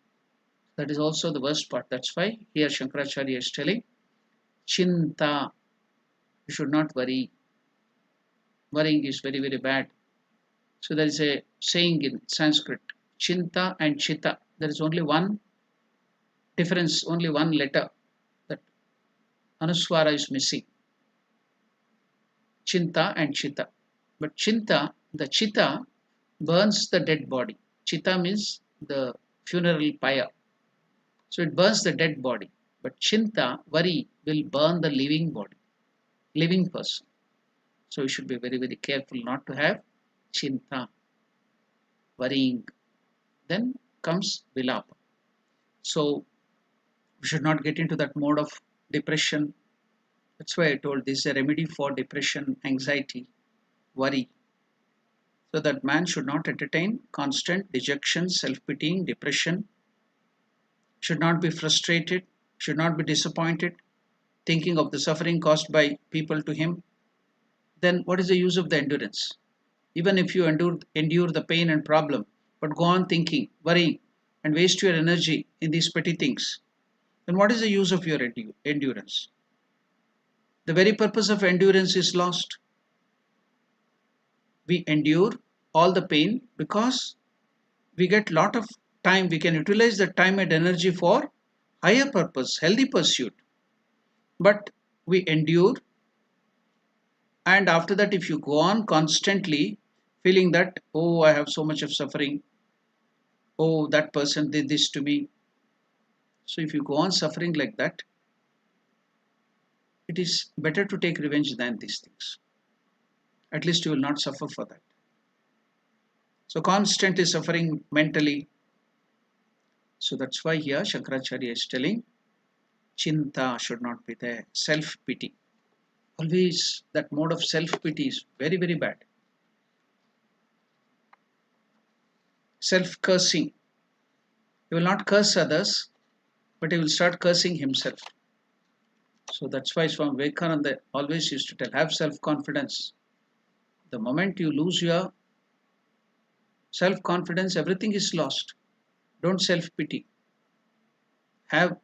Speaker 1: That is also the worst part. That's why here Shankaracharya is telling, Chinta. You should not worry. Worrying is very, very bad. So there is a saying in Sanskrit, Chinta and Chita. There is only one difference, only one letter. That Anuswara is missing. Chinta and Chita. But Chinta, the Chita burns the dead body. Chita means the funeral pyre. So it burns the dead body. But Chinta, worry, will burn the living body, living person. So we should be very, very careful not to have Chinta, worrying. Then comes Vilapa. So we should not get into that mode of depression. That's why I told this is a remedy for depression, anxiety, worry. So that man should not entertain constant dejection, self-pitying, depression, should not be frustrated, should not be disappointed, thinking of the suffering caused by people to him. Then what is the use of the endurance? Even if you endure the pain and problem, but go on thinking, worrying, and waste your energy in these petty things, then what is the use of your endurance? The very purpose of endurance is lost. We endure all the pain because we get lot of time. We can utilize the time and energy for higher purpose, healthy pursuit. But we endure, and after that, if you go on constantly feeling that, oh, I have so much of suffering, oh, that person did this to me. So if you go on suffering like that, it is better to take revenge than these things. At least you will not suffer for that. So constantly suffering mentally. So that's why here Shankaracharya is telling, Chinta should not be there. Self-pity. Always that mode of self-pity is very, very bad. Self-cursing. He will not curse others, but he will start cursing himself. So that's why Swami Vivekananda always used to tell, have self-confidence. The moment you lose your self-confidence, everything is lost. Don't self-pity. Have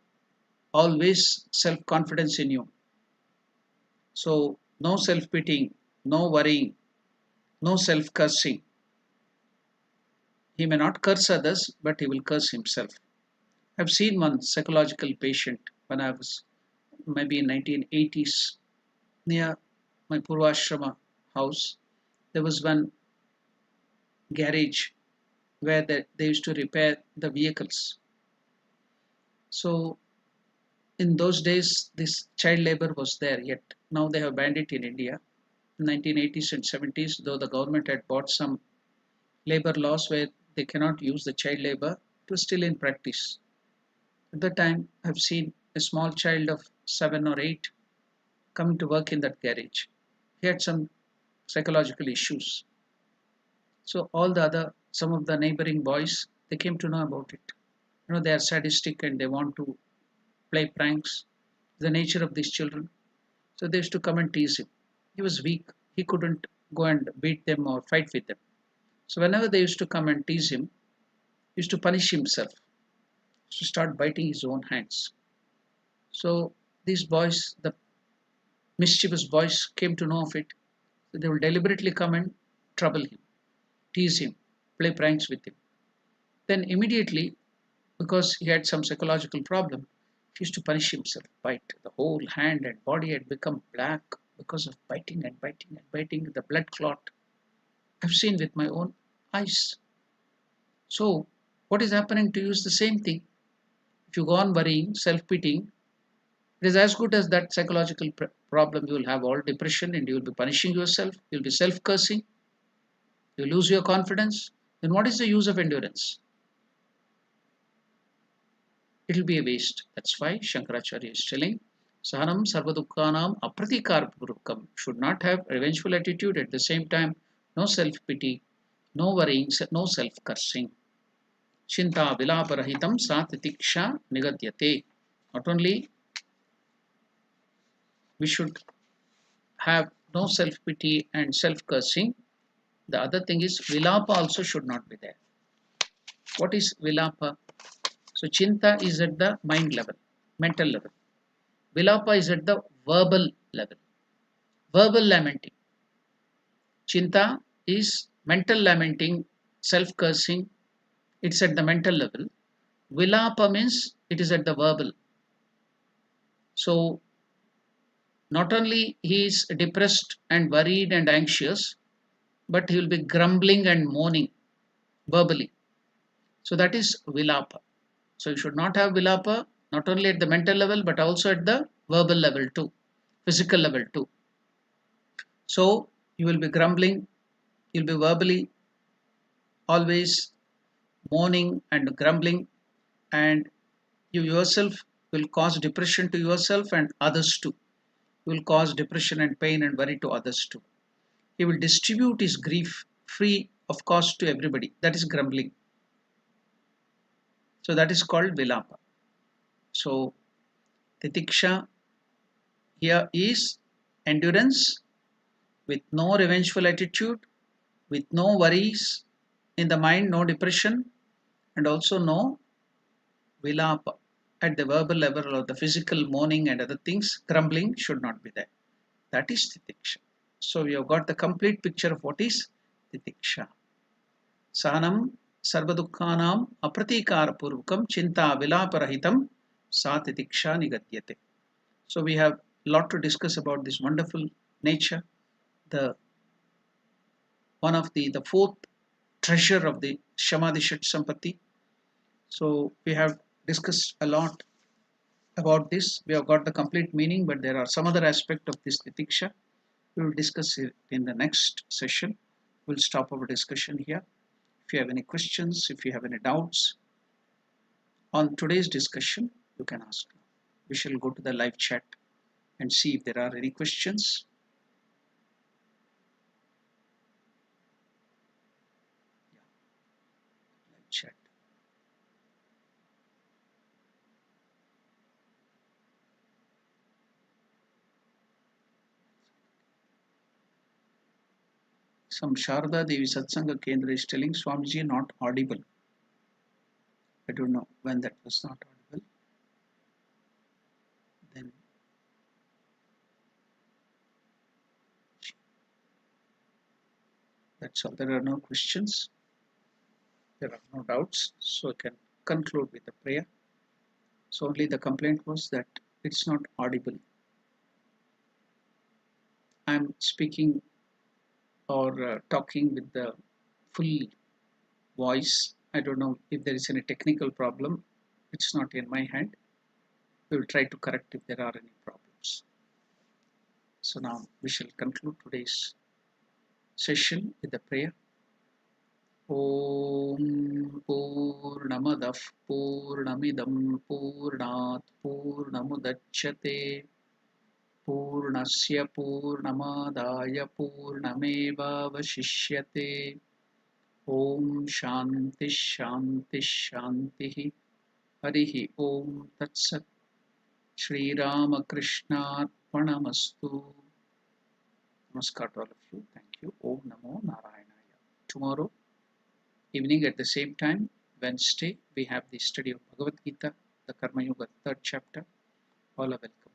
Speaker 1: always self-confidence in you. So no self-pitying, no worrying, no self-cursing. He may not curse others, but he will curse himself. I've seen one psychological patient when I was maybe in 1980s near my Purvashrama house. There was one garage where they used to repair the vehicles. So in those days, this child labor was there, yet now they have banned it in India. In 1980s and 70s, though the government had bought some labor laws where they cannot use the child labor, it was still in practice. At the time, I've seen a small child of 7 or 8 coming to work in that garage. He had some psychological issues. So some of the neighboring boys, they came to know about it. They are sadistic and they want to play pranks. The nature of these children. So they used to come and tease him. He was weak. He couldn't go and beat them or fight with them. So whenever they used to come and tease him, he used to punish himself. He used to start biting his own hands. So these boys, the mischievous boys, came to know of it. So they will deliberately come and trouble him, tease him, play pranks with him. Then immediately, because he had some psychological problem, he used to punish himself, bite. The whole hand and body had become black because of biting and biting and biting, the blood clot. I've seen with my own eyes. So what is happening to you is the same thing. If you go on worrying, self-pitying, it is as good as that psychological problem. You will have all depression and you will be punishing yourself. You will be self-cursing. You lose your confidence. Then what is the use of endurance? It will be a waste. That's why Shankaracharya is telling, Sahanam sarvadukkanam apratikar should not have revengeful attitude, at the same time no self-pity, no worrying, no self-cursing. Chinta vilaparahitam satitiksha nigadyate. Not only we should have no self-pity and self-cursing, the other thing is vilapa also should not be there. What is vilapa? So chinta is at the mind level, mental level. Vilapa is at the verbal level, verbal lamenting. Chinta is mental lamenting, self-cursing. It's at the mental level. Vilapa means it is at the verbal. So not only he is depressed and worried and anxious, but he will be grumbling and moaning verbally. So that is vilapa. So you should not have vilapa, not only at the mental level, but also at the verbal level too, physical level too. So you will be grumbling, you'll be verbally always moaning and grumbling, and you yourself will cause depression to yourself and others too. You will cause depression and pain and worry to others too. He will distribute his grief free of cost to everybody. That is grumbling. So that is called vilapa. So titiksha here is endurance with no revengeful attitude, with no worries in the mind, no depression, and also no vilapa at the verbal level or the physical moaning and other things. Grumbling should not be there. That is titiksha. So we have got the complete picture of what is titiksha. Sahanam sarvadukkanam apratikara purvakam chinta vilaparahitam sa titiksha nigadyate. So we have a lot to discuss about this wonderful nature, the one of the fourth treasure of the Shamadhishat Sampatti. So we have discussed a lot about this. We have got the complete meaning, but there are some other aspect of this titiksha. We will discuss it in the next session. We'll stop our discussion here. If you have any questions, if you have any doubts on today's discussion, you can ask. We shall go to the live chat and see if there are any questions. Live chat. Some Sharda Devi Satsanga Kendra is telling Swamiji not audible. I don't know when that was not audible. Then that's all. There are no questions. There are no doubts. So I can conclude with a prayer. So only the complaint was that it's not audible. I'm speaking or talking with the full voice. I don't know if there is any technical problem. It's not in my hand. We will try to correct if there are any problems. So now we shall conclude today's session with a prayer. Om Purnamadah Purnamidam Purnat Purnamudachyate Purnasya Purnamadaya Purnamevavashishyate. Om Shanti Shanti Shanti. Harihi Om Tat Sat. Shri Ramakrishna Arpanamastu. Namaskar to all of you. Thank you. Om Namo Narayanaya. Tomorrow evening at the same time, Wednesday, we have the study of Bhagavad Gita, the Karma Yoga, third chapter. All are welcome.